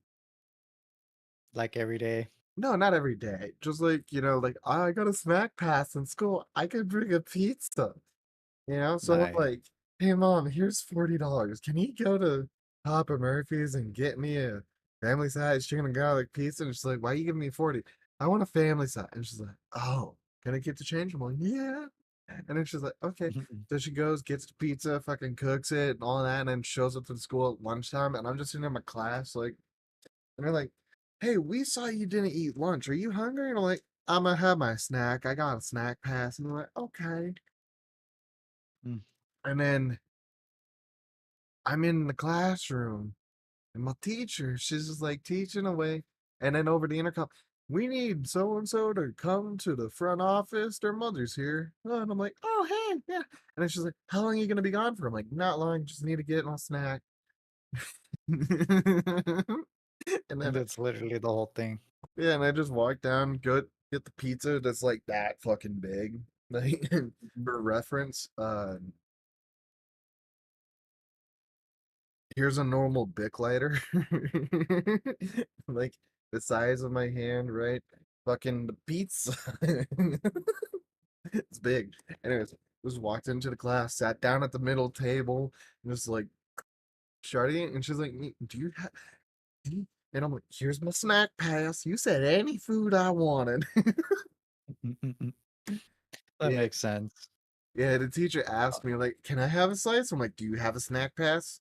like every day. No, not every day. Just like, like I got a snack pass in school. I could bring a pizza. So I'm Nice. like, hey mom, here's $40. Can you go to Papa Murphy's and get me a family size chicken and garlic pizza? And she's like, why are you giving me 40? I want a family size. And she's like, oh, can I get the change? I'm like, yeah. And then she's like, okay. So she goes, gets the pizza, fucking cooks it and all that, and then shows up to the school at lunchtime. And I'm just sitting in my class, like, and they're like, hey, we saw you didn't eat lunch. Are you hungry? And I'm like, I'm gonna have my snack. I got a snack pass. And they're like, okay. Mm. And then I'm in the classroom and my teacher, she's just like teaching away. And then over the intercom, we need so and so to come to the front office. Their mother's here. And I'm like, oh, hey, yeah. And then she's like, how long are you going to be gone for? I'm like, not long. Just need to get my snack. And then, That's literally the whole thing. yeah, and I just walk down, go get the pizza that's like that fucking big. Like, Mhm. for reference, here's a normal Bic lighter. Like the size of my hand, right? Fucking the pizza. It's big. Anyways, just walked into the class, sat down at the middle table, and just like starting, and she's like, do you have and I'm like, here's my snack pass. You said any food I wanted. That Yeah. makes sense. Yeah, the teacher asked me, like, can I have a slice? I'm like, do you have a snack pass?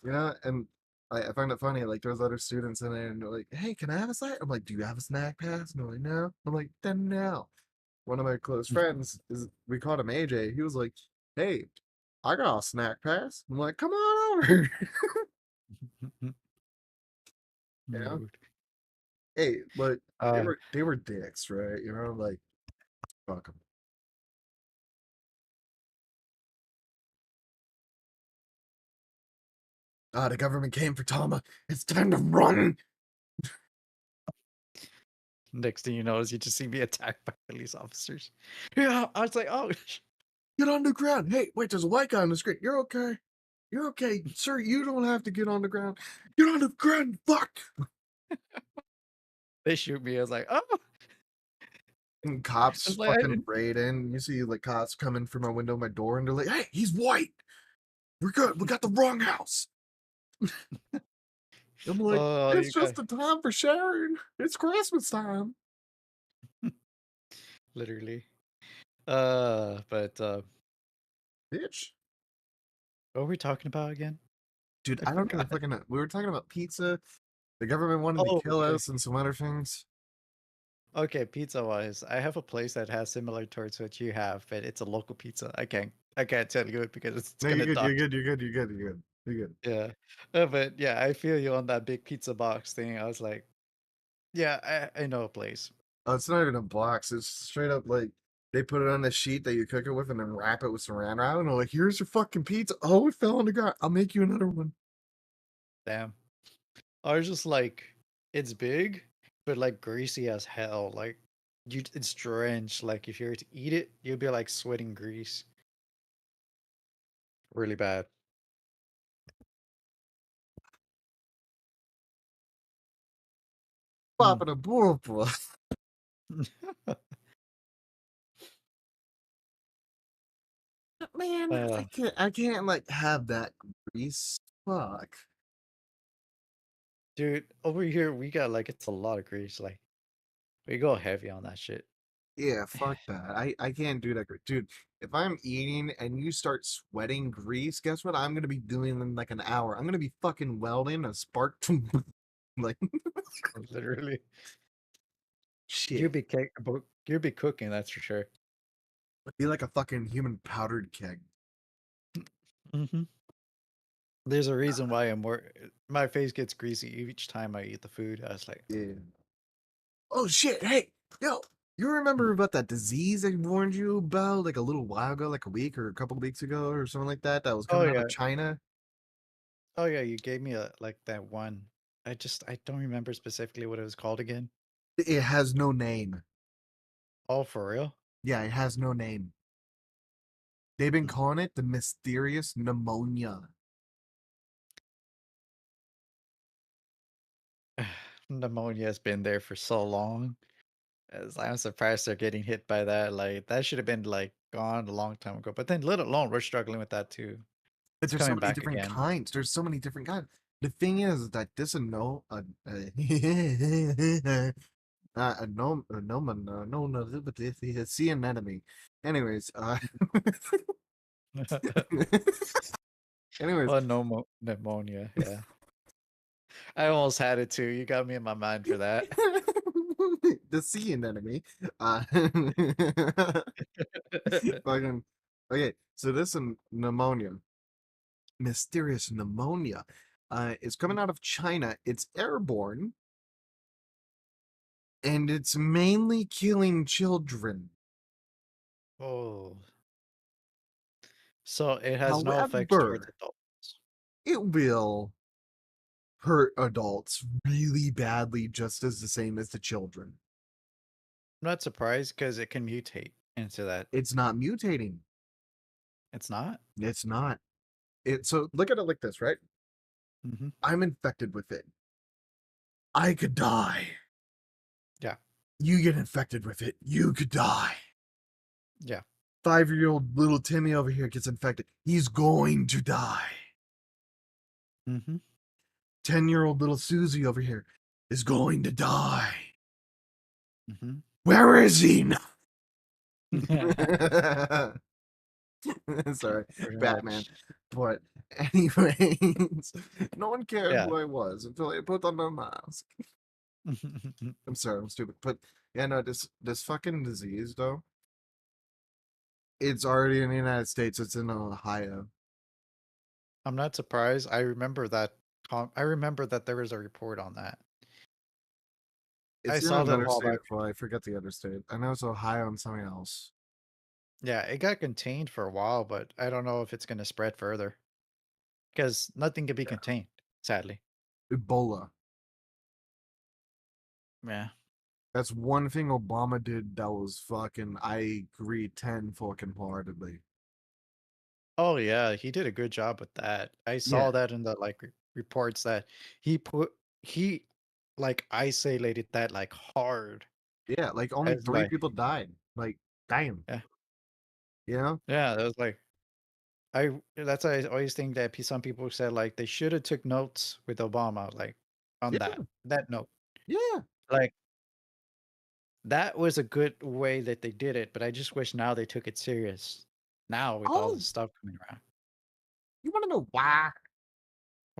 And I find it funny. Like there's other students in there, and they're like, "Hey, can I have a snack?" I'm like, "Do you have a snack pass?" And they're like, "No." I'm like, "Then no." One of my close friends is we called him AJ. He was like, "Hey, I got a snack pass." I'm like, "Come on over." You know? Mood. Hey, look, they Uh, were dicks, right? You know, like fuck them. Ah, the government came for Tama. It's time to run. next thing you know is you just see me attacked by police officers. Yeah, I was like, oh, Get on the ground. Hey, wait, there's a white guy on the screen. You're okay. You're okay, sir. You don't have to get on the ground. Get on the ground. Fuck. they shoot me. I was like, oh, And I was cops like, I fucking didn't. raid in. You see like cops coming from my window, my door, and they're like, "Hey, he's white. We're good. We got the wrong house." I'm like, Oh, "It's you got just a time for sharing. It's Christmas time, literally. But bitch." what were we talking about again? Dude, I I don't give a forgot. fucking. We were talking about pizza. The government wanted to Oh, kill okay. us and some other things. Okay, pizza wise, I have a place that has similar towards what you have, but it's a local pizza. I can't tell you it because it's No, you're gonna good. You're dox. good. You're good. You're good. You're good. You're good. Yeah. But yeah, I feel you on that big pizza box thing. I was like, yeah, I know a place. Oh, it's not even a box. It's straight up like they put it on a sheet that you cook it with and then wrap it with saran wrap. And they're like, "Here's your fucking pizza." Oh, it fell on the ground. I'll make you another one. Damn. I was just like, it's big, but like greasy as hell. Like it's drenched. Like if you were to eat it, you'd be like sweating grease. Really bad. Mm. Popping a boom. Man, uh, I can't like have that grease. Fuck. dude, over here we got like it's a lot of grease. Like we go heavy on that shit. Yeah, fuck that. I can't do that. Dude, if I'm eating and you start sweating grease, guess what I'm gonna be doing in like an hour? I'm gonna be fucking welding a spark to like Literally, shit. you'd be cooking. That's for sure. Be like a fucking human powdered keg. Hmm. There's a reason why my face gets greasy each time I eat the food. I was like, Yeah. Oh shit! Hey, yo, you remember about that disease I warned you about like a little while ago, like a week or a couple of weeks ago or something like that? That was oh coming out of yeah, China. oh yeah, you gave me a like that one. I don't remember specifically what it was called again. It has no name. Oh, for real? Yeah, it has no name. They've been calling it the mysterious pneumonia. Pneumonia has been there for so long. I'm surprised they're getting hit by that. Like that should have been like gone a long time ago. But then, let alone we're struggling with that too. But It's there's so coming many back different again. kinds. There's so many different kinds. The thing is that this is no no, but it's a sea anemone. Anyways, anyways, Well, pneumonia. Yeah, I almost had it too. You got me in my mind for that. the sea anemone. Uh, fucking okay. So this pneumonia, mysterious pneumonia, is coming out of China. It's airborne and it's mainly killing children. Oh, so it has no effects towards However, adults. it will hurt adults really badly, just as the same as the children. I'm not surprised because it can mutate into that. It's not mutating. It's not. It's not. So look at it like this, right? Hmm. I'm infected with it. I could die. Yeah. You get infected with it. You could die. Yeah. 5-year-old little Timmy over here gets infected. He's going to die. Hmm. 10-year-old little Susie over here is going to die. Hmm. Where is he? Sorry, Pretty Batman. much. But Anyways, no one cared Yeah. who I was until I put on a mask. I'm sorry, I'm stupid. But yeah, no, this fucking disease though, it's already in the United States. It's in Ohio. I'm not surprised. I remember that. I remember that there was a report on that. I It's in saw that a another while state back. as well. I forget the other state. I know it's Ohio and something else. Yeah, it got contained for a while, but I don't know if it's going to spread further because nothing can be Yeah. contained, sadly. Ebola. Yeah. That's one thing Obama did that was fucking, I agree 10 fucking wholeheartedly. Oh yeah, he did a good job with that. I Yeah. saw that in the like reports that he put he like isolated that like hard Yeah. Like only as three like people died. Like, damn. yeah You know? yeah that was like I that's why I always think that some people said like they should have took notes with Obama like on Yeah. that note Yeah. like that was a good way that they did it, but I just wish now they took it serious now with all Oh, this stuff coming around. you want to know why?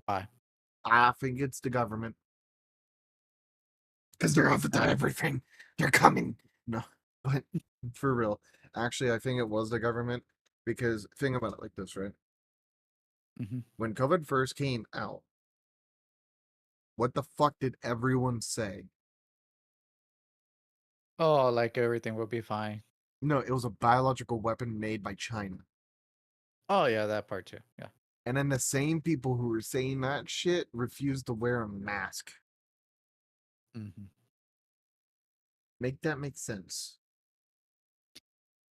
Why? I think it's the government. Because they're out to Uh, everything. They're coming. No, but for real. Actually, I think it was the government. Because think about it like this, right? mhm. When COVID first came out, what the fuck did everyone say? Oh, like everything will be fine. No, it was a biological weapon made by China. Oh yeah, that part too. Yeah. And then the same people who were saying that shit refused to wear a mask. Mhm. Make that make sense.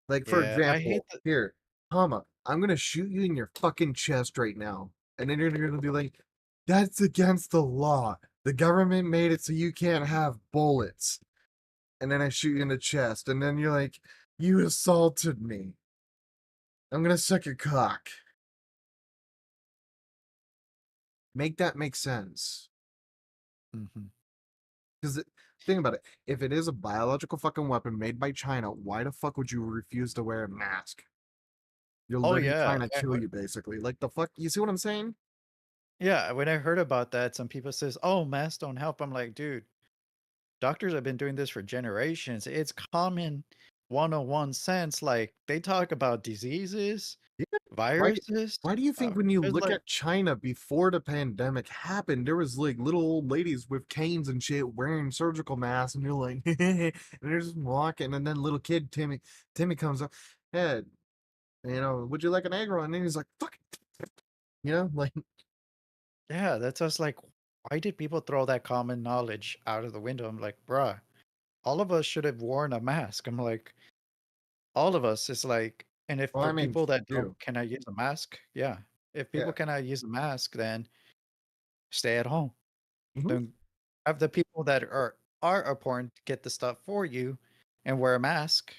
Like, for Yeah, I hate example, that. here, Hama, I'm gonna shoot you in your fucking chest right now. And then you're gonna be like, that's against the law. The government made it so you can't have bullets. And then I shoot you in the chest, and then you're like, you assaulted me. I'm gonna suck your cock. Make that make sense. Mhm. Because think about it. If it is a biological fucking weapon made by China, why the fuck would you refuse to wear a mask? You're Oh letting yeah, China kill you, basically. Like the fuck? You see what I'm saying? yeah. When I heard about that, some people says, "Oh, masks don't help." I'm like, dude, doctors have been doing this for generations. It's common 101 sense. Like they talk about diseases, Yeah. Why? viruses. Why do you think when you It's look like, at China before the pandemic happened, there was like little old ladies with canes and shit wearing surgical masks, and you're like, and they're just walking, and then little kid Timmy comes up, hey, would you like an egg roll? And then he's like, fuck, like yeah, that's just like, why did people throw that common knowledge out of the window? I'm like, bruh, all of us should have worn a mask. I'm like, all of us is like, and if well, I for mean, people that don't you, cannot use a mask, yeah. If people yeah, cannot use a mask, then stay at home. hmm, Don't have the people that are important get the stuff for you and wear a mask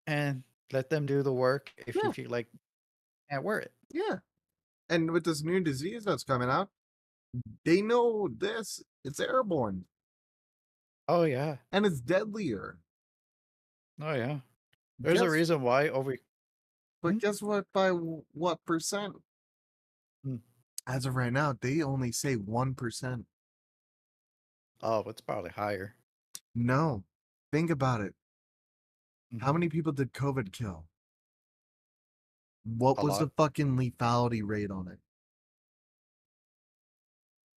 and let them do the work if you yeah, feel like you can't wear it. yeah. And with this new disease that's coming out, they know this. It's airborne Oh yeah. and it's deadlier. Oh yeah. There's a Guess, reason why over but Hmm? guess what? By what percent? Hmm. As of right now, they only say 1%. Oh, it's probably higher. No, think about it. How Mhm. many people did COVID kill? What A was the lot. fucking lethality rate on it?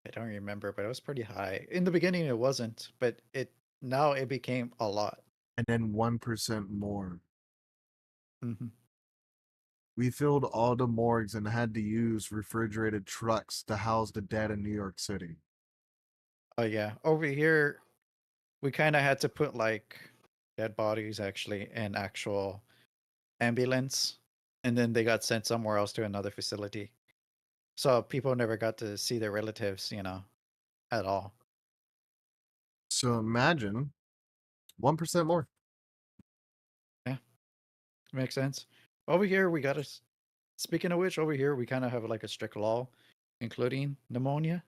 I don't remember, but it was pretty high. In the beginning it wasn't, but it now it became a lot. And then 1% more. Mhm. We filled all the morgues and had to use refrigerated trucks to house the dead in New York City. Oh yeah. Over here we kind of had to put like dead bodies actually in actual ambulance, and then they got sent somewhere else to another facility. So people never got to see their relatives, at all. So imagine 1% more. Yeah, makes sense. Over here, we got us. Speaking of which, over here we kind of have like a strict law, including pneumonia.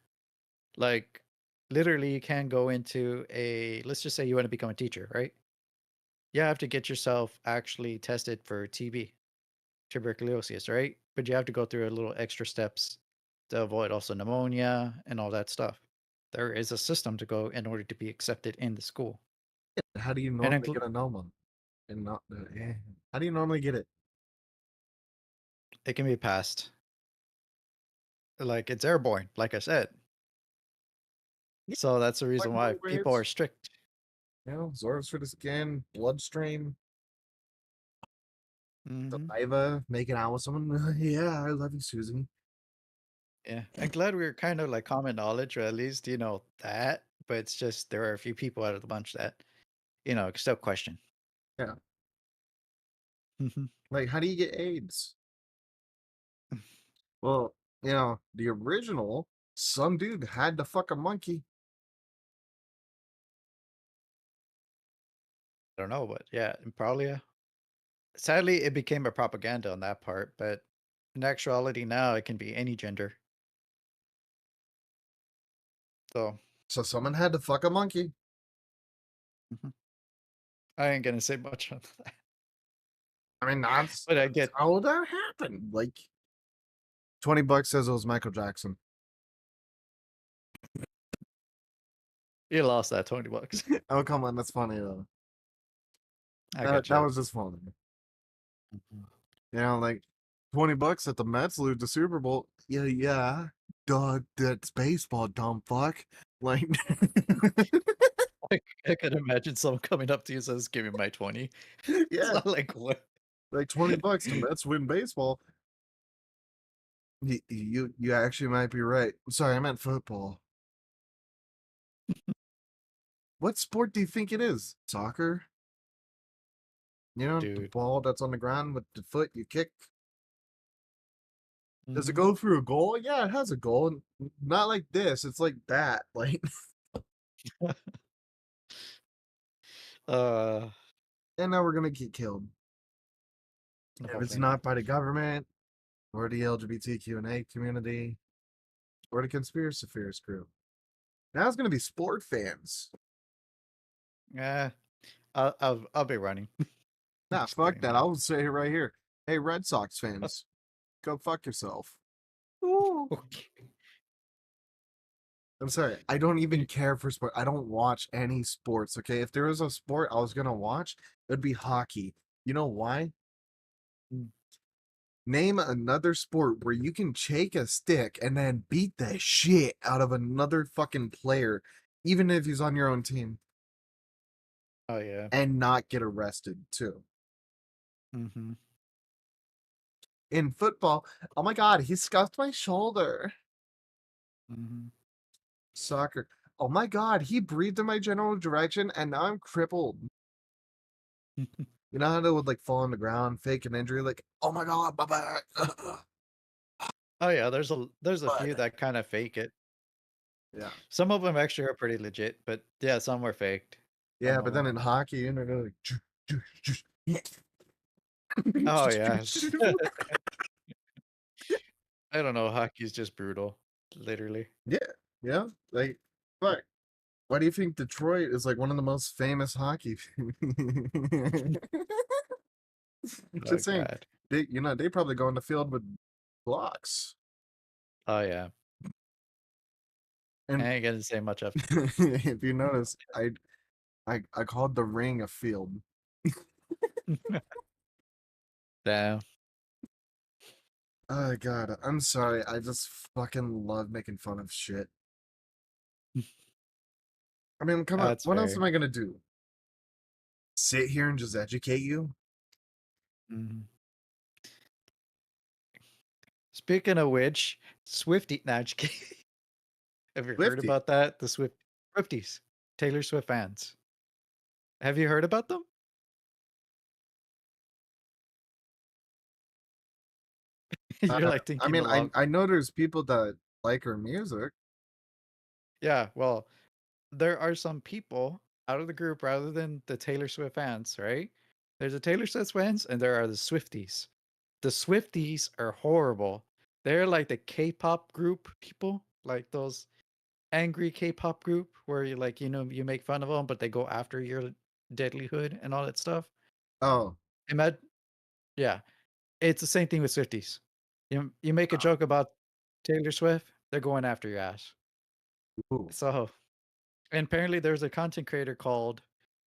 Like, literally, you can't go into a. Let's just say you want to become a teacher, right? You have to get yourself actually tested for TB. tuberculosis, right? But you have to go through a little extra steps to avoid also pneumonia and all that stuff. There is a system to go in order to be accepted in the school. How do you And normally get a Noma? And not how do you normally get it? it can be passed. Like it's airborne, like I said. Yeah, So that's the like reason why blood people are waves, strict. absorbs for the skin, bloodstream, Hmm. saliva, making out with someone. Yeah, I love you, Susan. Yeah. I'm glad we're kind of like common knowledge, or at least you know that. But it's just there are a few people out of the bunch that, still question. Yeah. Mhm. Like, how do you get AIDS? Well, the original, some dude had to fuck a monkey. I don't know, but yeah, and probably. Sadly, it became a propaganda on that part, but in actuality, now it can be any gender. So So someone had to fuck a monkey. mhm. I ain't gonna say much on that, I mean, that's, but I that's get how that happened. Like, $20 says it was Michael Jackson. you lost that $20. Oh, come on, that's funny though. I That got that you. was just funny. Mhm. Like $20 at the Mets lose the Super Bowl. Yeah, yeah. Duh, that's baseball, dumb fuck. Like, I could imagine someone coming up to you and says, "Give me my 20." It's yeah, not like what? like $20 to Mets win baseball. You actually might be right. Sorry, I meant football. What sport do you think it is? Soccer? The Dude. ball that's on the ground with the foot you kick. Does it Mhm. go through a goal? Yeah, it has a goal. Not like this. It's like that. Like, Uh, and now we're gonna get killed. If it's hopefully not not. by the government or the LGBTQ and A community or the conspiracy theorist crew. Now it's gonna be sport fans. Yeah, I'll be running. Nah, Just fuck kidding. that. I'll say it right here. Hey, Red Sox fans, go fuck yourself. Ooh. Okay. I'm sorry. I don't even care for sport. I don't watch any sports. Okay, if there was a sport I was gonna watch, it'd be hockey. You know why? Mm. Name another sport where you can take a stick and then beat the shit out of another fucking player, even if he's on your own team, Oh yeah. and not get arrested too. Hmm. In football, oh my god, he scuffed my shoulder. Hmm. Soccer, oh my god, he breathed in my general direction and now I'm crippled. You know how they would like fall on the ground, fake an injury, like, oh my god, my back. Oh yeah, there's a few Blood. that kind of fake it. Yeah. Some of them actually are pretty legit, but yeah, some were faked. Yeah, Some of but then them. in hockey, they're like, yeah. Oh yeah. I don't know. Hockey's just brutal, literally. Yeah, yeah. Like, fuck. Why do you think Detroit is like one of the most famous hockey? Oh Just saying, god. they probably go on the field with blocks. Oh yeah. I And ain't gonna say much of. if you notice, I called the ring a field. Damn. Oh god, I'm sorry. I just fucking love making fun of shit. I mean, come on. That's What else fair. am I gonna do? Sit here and just educate you? Mhm. Speaking of which, Swiftie. Nah, just kidding. Have you heard Lifty. about that? The Swifties, Taylor Swift fans. Have you heard about them? You're like I thinking mean, I along. I know there's people that like her music. Yeah, well, there are some people out of the group rather than the Taylor Swift fans, right? There's the Taylor Swift fans and there are the Swifties. The Swifties are horrible. They're like the K-pop group people, like those angry K-pop group where you like, you make fun of them, but they go after your deadlyhood and all that stuff. Oh, Imagine, yeah. It's the same thing with Swifties. You make a joke about Taylor Swift, they're going after your ass. Ooh, So and apparently there's a content creator called,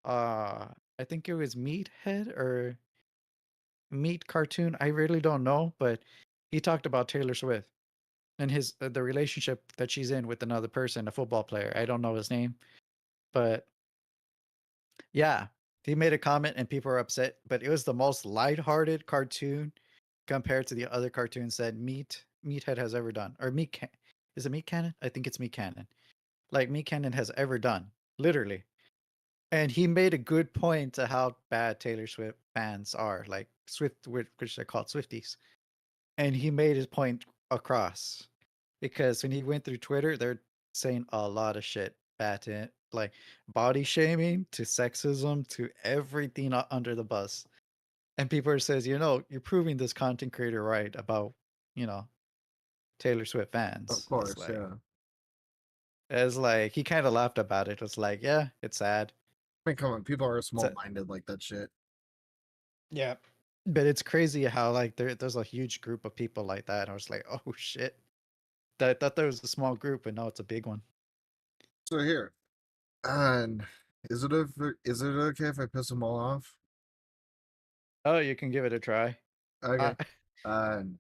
I think it was Meathead or Meat Cartoon, I really don't know, but he talked about Taylor Swift and his the relationship that she's in with another person, a football player. I don't know his name, but yeah, he made a comment and people were upset, but it was the most lighthearted cartoon compared to the other cartoons that Meathead has ever done. Or is it Meat Cannon? I think it's Meat Cannon. Like Meat Cannon has ever done, literally. And he made a good point to how bad Taylor Swift fans are, like which are called Swifties. And he made his point across because when he went through Twitter, they're saying a lot of shit bad to it, like body shaming to sexism to everything under the bus. And people says, you're proving this content creator right about, you know, Taylor Swift of fans. course, yeah. It's like he kind of laughed about it. It's like, yeah, it's sad. I mean, come on, people are It's a, small-minded like that shit. yeah, but it's crazy how like there's a huge group of people like that. And I was like, oh shit, I thought there was a small group, but no, it's a big one. So here, and is it okay if I piss them all off? Oh, you can give it a try. Okay. Uh, And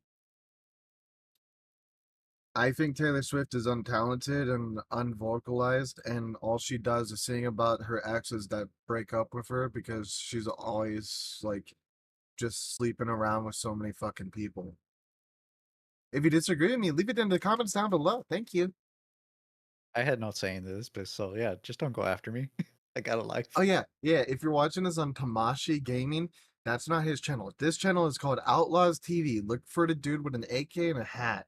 I think Taylor Swift is untalented and unvocalized, and all she does is sing about her exes that break up with her because she's always like just sleeping around with so many fucking people. If you disagree with me, leave it in the comments down below. Thank you. I had no saying this, but so yeah, just don't go after me. I got a Oh life. yeah, yeah. If you're watching this on Tamashiigaming, that's not his channel. This channel is called Outlawz TV. Look for the dude with an AK and a hat.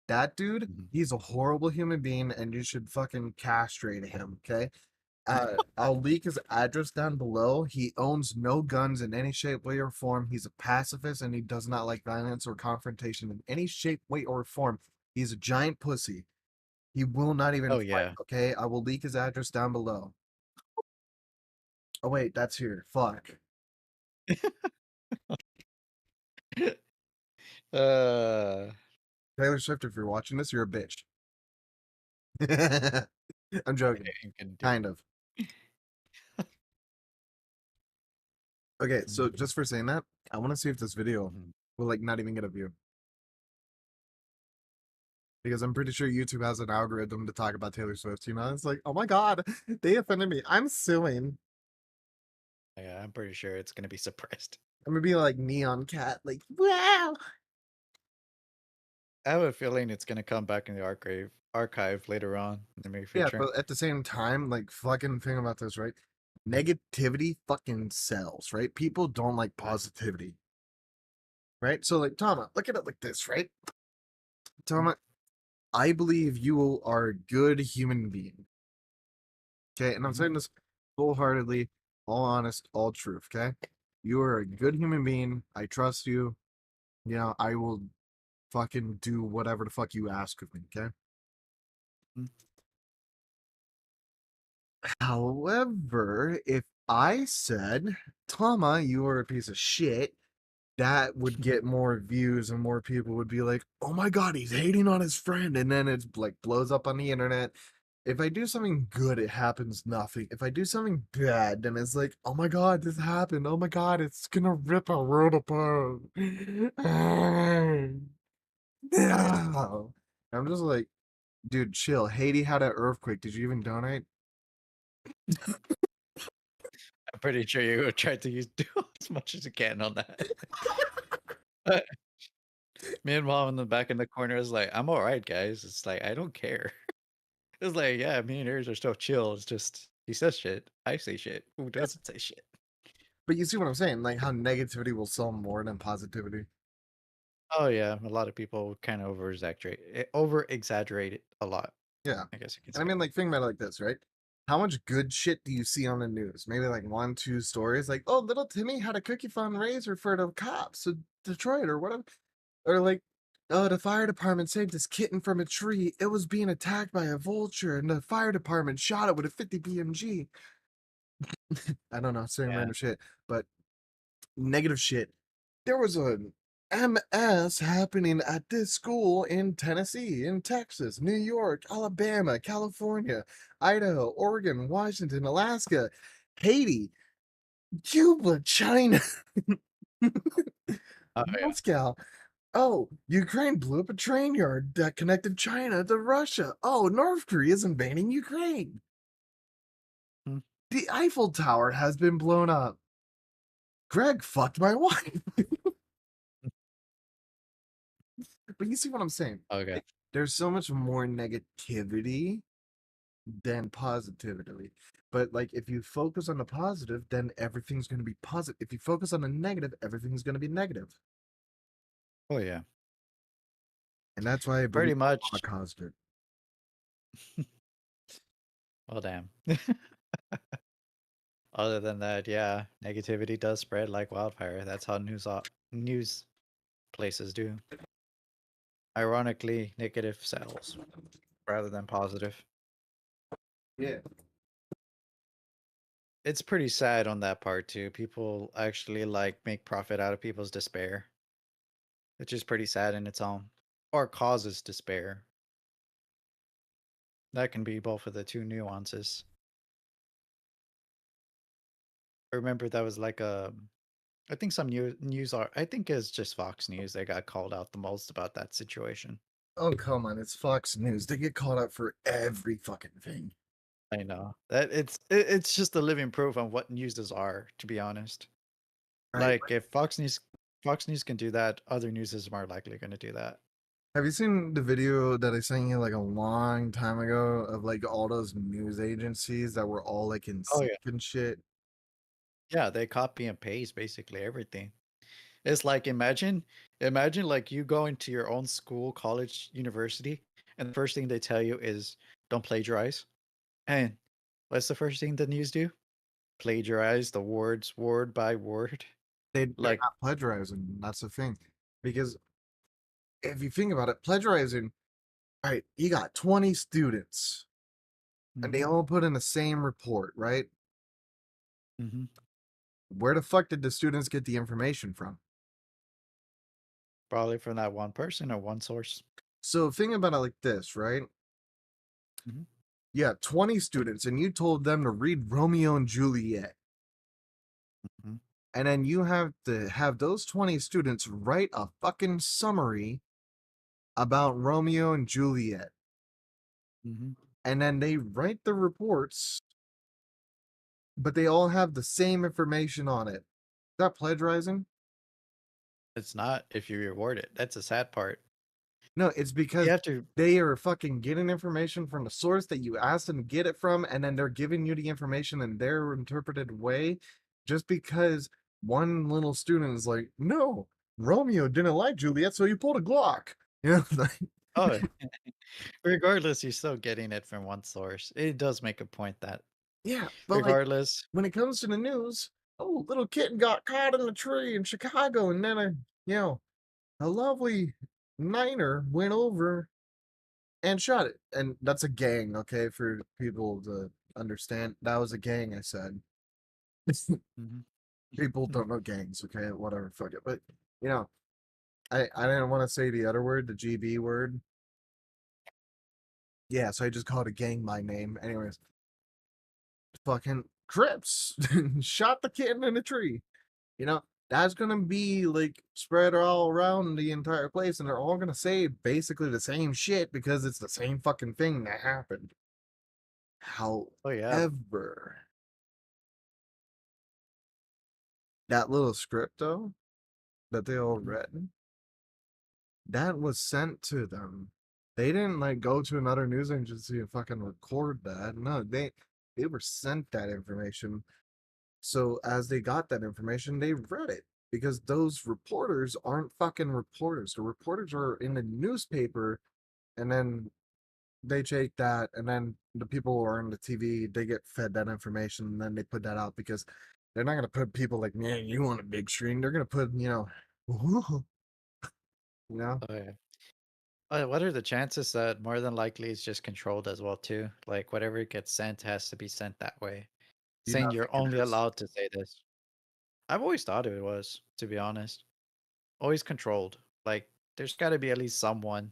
That dude, Mhm. he's a horrible human being, and you should fucking castrate him. Okay. I'll leak his address down below. He owns no guns in any shape, way, or form. He's a pacifist and he does not like violence or confrontation in any shape, way, or form. He's a giant pussy. He will not even Oh fight, yeah. okay? I will leak his address down below. Oh, wait, that's here. Fuck. uh, Taylor Swift, if you're watching this, you're a bitch. I'm joking. you can do Kind of. Okay, so it. just for saying that, I want to see if this video Mhm. will like not even get a view. Because I'm pretty sure YouTube has an algorithm to talk about Taylor Swift. You know, it's like, oh my god, they offended me. I'm suing. Yeah, I'm pretty sure it's gonna be suppressed. I'm gonna be like Neon Cat, like wow. I have a feeling it's gonna come back in the archive later on in the near Yeah, future. but at the same time, like fucking thing about this, right? Negativity fucking sells, right? People don't like positivity, right? So like Tama, look at it like this, right? Tama, I believe you are a good human being. Okay, and I'm Mhm. saying this wholeheartedly, all honest, all truth. Okay, you are a good human being. I trust you. You know, I will fucking do whatever the fuck you ask of me. Okay. Mm. However, if I said, Tama, you are a piece of shit, that would get more views and more people would be like, oh my god, he's hating on his friend. And then it's like blows up on the internet. If I do something good, it happens nothing. If I do something bad, then it's like, oh my god, this happened. Oh my god, it's gonna rip our world apart. No. I'm just like, dude, chill. Haiti had an earthquake. Did you even donate? I'm pretty sure you tried to do as much as you can on that. Uh, Me and mom in the back in the corner is like, I'm all right, guys. It's like I don't care. It's like, yeah, me and hers are so chill. It's just he says shit, I say shit. Who doesn't say shit? But you see what I'm saying? Like how negativity will sell more than positivity. Oh yeah, a lot of people kind of over exaggerate it a lot. Yeah. I guess you can And I say. mean, like, think about it like this, right? How much good shit do you see on the news? Maybe like one, two stories, like, oh, little Timmy had a cookie fundraiser for the cops in Detroit or whatever. Or like, oh, the fire department saved this kitten from a tree. It was being attacked by a vulture, and the fire department shot it with a 50 BMG. I don't know, saying Yeah. random shit, but negative shit. There was a MS happening at this school in Tennessee, in Texas, New York, Alabama, California, Idaho, Oregon, Washington, Alaska, Haiti, Cuba, China, Oh yeah. Moscow. Oh, Ukraine blew up a train yard that connected China to Russia. Oh, North Korea is invading Ukraine. Hmm. The Eiffel Tower has been blown up. Greg fucked my wife. But you see what I'm saying? Okay. Like, there's so much more negativity than positivity. But like, if you focus on the positive, then everything's going to be positive. If you focus on the negative, everything's going to be negative. Oh yeah. And that's why I believe Pretty in the much. Holocaust. Well, damn. Other than that, yeah, negativity does spread like wildfire. That's how news places do. Ironically, negative sells rather than positive. Yeah. It's pretty sad on that part too. People actually like make profit out of people's despair, which is pretty sad in its own, or causes despair. That can be both of the two nuances. I remember that was like I think some news are. I think it's just Fox News that got called out the most about that situation. Oh, come on. It's Fox News. They get called out for every fucking thing. I know that it's just the living proof on what newses are. To be honest, Right? like if Fox News can do that, other news is more likely going to do that. Have you seen the video that I sent you like a long time ago of like all those news agencies that were all like in Oh sync yeah, and shit? yeah. They copy and paste basically everything. It's like imagine like you go into your own school, college, university, and the first thing they tell you is don't plagiarize. And what's the first thing the news do? Plagiarize the words word by word. They're Like, not plagiarizing. That's the thing. Because if you think about it, plagiarizing, all right, you got 20 students and they hmm all put in the same report, right? hmm Where the fuck did the students get the information from? probably from that one person or one source. So think about it like this, right? hmm Yeah, 20 students, and you told them to read Romeo and Juliet. hmm And then you have to have those 20 students write a fucking summary about Romeo and Juliet. hmm And then they write the reports, but they all have the same information on it. Is that plagiarizing? It's not if you reward it. That's a sad part. No, it's You because have to. they are fucking getting information from the source that you asked them to get it from, and then they're giving you the information in their interpreted way just because one little student is like, no, Romeo didn't like Juliet, so he pulled a Glock. You know, like, Oh, regardless, you're still getting it from one source. It does make a point that yeah, but like regardless. when it comes to the news, oh, little kitten got caught in a tree in Chicago, and then you know, a lovely Niner went over and shot it. And that's a gang, okay, for people to understand. That was a gang, I said. Mhm. People don't know gangs, okay, whatever, fuck it. But you know, I didn't want to say the other word, the GB word. Yeah, so I just called a gang my name. Anyways, fucking Crips shot the kitten in a tree. You know, that's gonna be like spread all around the entire place, and they're all gonna say basically the same shit because it's the same fucking thing that happened. Oh yeah. However, that little script though that they all Mhm. read, that was sent to them. They didn't like go to another news agency and fucking record that. No, they were sent that information. So as they got that information, they read it because those reporters aren't fucking reporters. The reporters are in the newspaper, and then they take that, and then the people who are on the TV, they get fed that information, and then they put that out because they're not gonna put people like me and you on a big screen. They're gonna put, you know, Oh yeah. What are the chances that more than likely it's just controlled as well too? Like whatever gets sent has to be sent that way, do you saying not you're think it only is? allowed to say this. I've always thought it was, to be honest. always controlled. Like there's got to be at least someone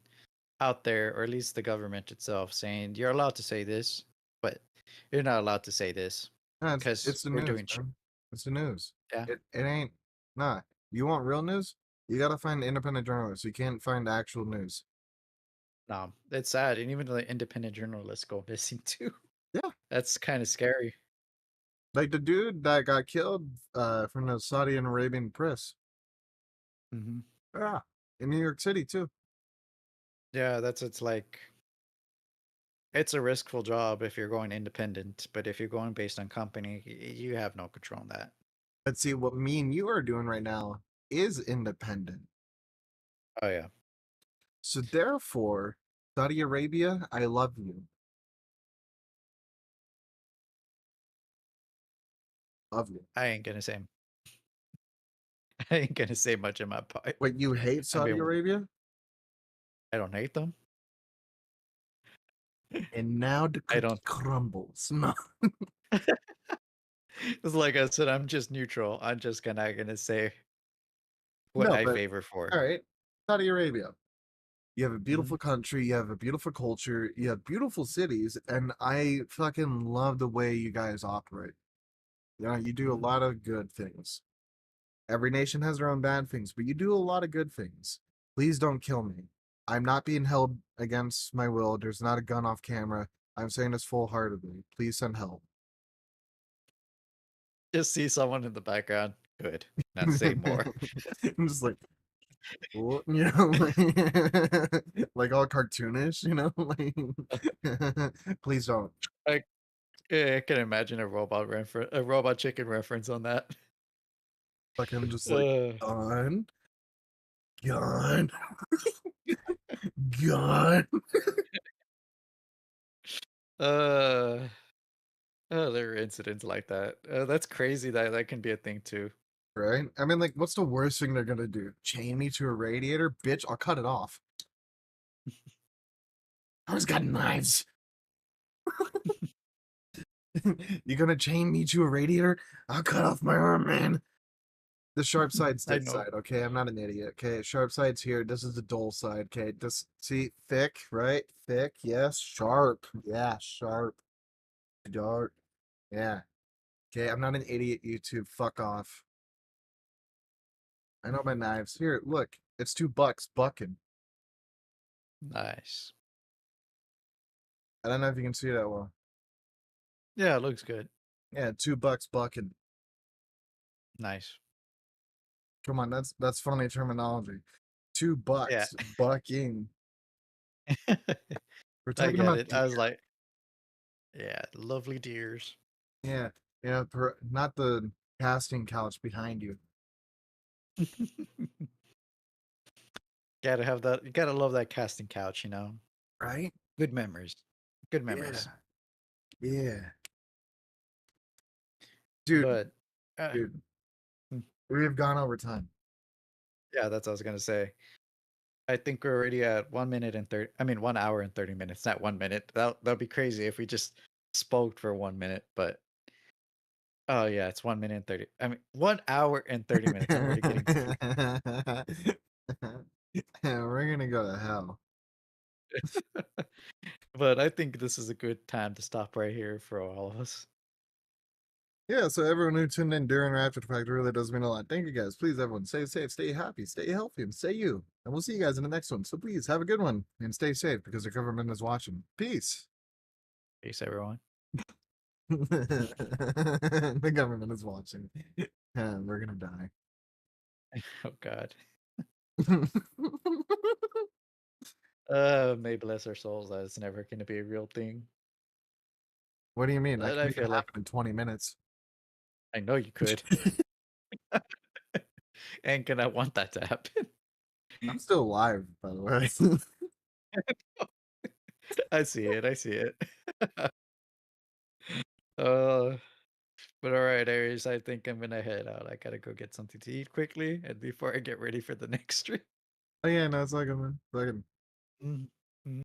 out there, or at least the government itself, saying you're allowed to say this, but you're not allowed to say this No, because it's the we're news, doing shit. man. It's the news. Yeah, It ain't nah. You want real news? You gotta find independent journalists. You can't find actual news. no, it's sad, and even the independent journalists go missing too. Yeah. That's kind of scary. Like the dude that got killed from the Saudi and Arabian press. Hmm. Yeah. In New York City too. Yeah, that's it's like it's a riskful job if you're going independent, but if you're going based on company, you have no control on that. Let's see what me and you are doing right now is independent. Oh yeah, So therefore, Saudi Arabia, I love you. Love you. I ain't gonna say I ain't gonna say much in my part. Wait, you hate I Saudi mean, Arabia? I don't hate them. And now the I cookie don't. crumbles. No. It's like I said, I'm just neutral. I'm just gonna say what No, I but favor for. all right. Saudi Arabia. You have a Mhm, beautiful country, you have a beautiful culture, you have beautiful cities, and I fucking love the way you guys operate. You do a mhm. lot of good things. Every nation has their own bad things, but you do a lot of good things. Please don't kill me. I'm not being held against my will. There's not a gun off camera. I'm saying this full heartedly. Please send help. Just see someone in the background. Good. Not say more. I'm just like, what? You know, like all cartoonish, you know, like, please don't. I I can imagine a robot chicken reference on that. Like, I'm just like, Uh, gun, gun, gun. uh, oh, there are incidents like that. That's crazy that that can be a thing too. Right? I mean, like, what's the worst thing they're gonna do? Chain me to a radiator? Bitch, I'll cut it off. I always got knives. You gonna chain me to a radiator? I'll cut off my arm, man. The sharp side's I this know. side, okay? I'm not an idiot, okay? Sharp side's here. This is the dull side, okay? This, see, thick, right? Thick, yes. Sharp, yeah, sharp. Dark, yeah. Okay, I'm not an idiot, YouTube. Fuck off. I know my knives. Here, look. It's $2 bucking. Nice. I don't know if you can see that well. Yeah, it looks good. Yeah, $2 bucking. Nice. Come on, that's funny terminology. Two Yeah. bucks bucking. We're I talking get about it. deer. I was like, yeah, lovely deers. Yeah, not the casting couch behind you. Gotta have that. You gotta love that casting couch, you know? Right? Good memories. Good Yeah. memories. Yeah. Dude, But, uh, dude, mm, we have gone over time. yeah, that's what I was gonna say. I think we're already at 1 minute and 30. I mean, 1 hour and 30 minutes, not 1 minute. That'd be crazy if we just spoke for 1 minute. But oh yeah, it's 1 minute and 30. I mean, 1 hour and 30 minutes. I'm already getting sleepy. We're gonna go to hell. But I think this is a good time to stop right here for all of us. Yeah, so everyone who tuned in during or after the fact really does mean a lot. Thank you guys. Please, everyone, stay safe, stay happy, stay healthy, and stay you. And we'll see you guys in the next one. So please have a good one and stay safe because the government is watching. Peace. Peace, everyone. The government is watching. And we're gonna die. Oh God. May bless our souls. That is never going to be a real thing. What do you mean? I But can I make it feel like happen in 20 minutes. I know you could, and can I want that to happen? I'm still alive, by the way. I see it. I see it. Uh, but all right, Aries. I think I'm gonna head out. I gotta go get something to eat quickly, and before I get ready for the next stream. Oh yeah, no, it's like a man. Like Mhm.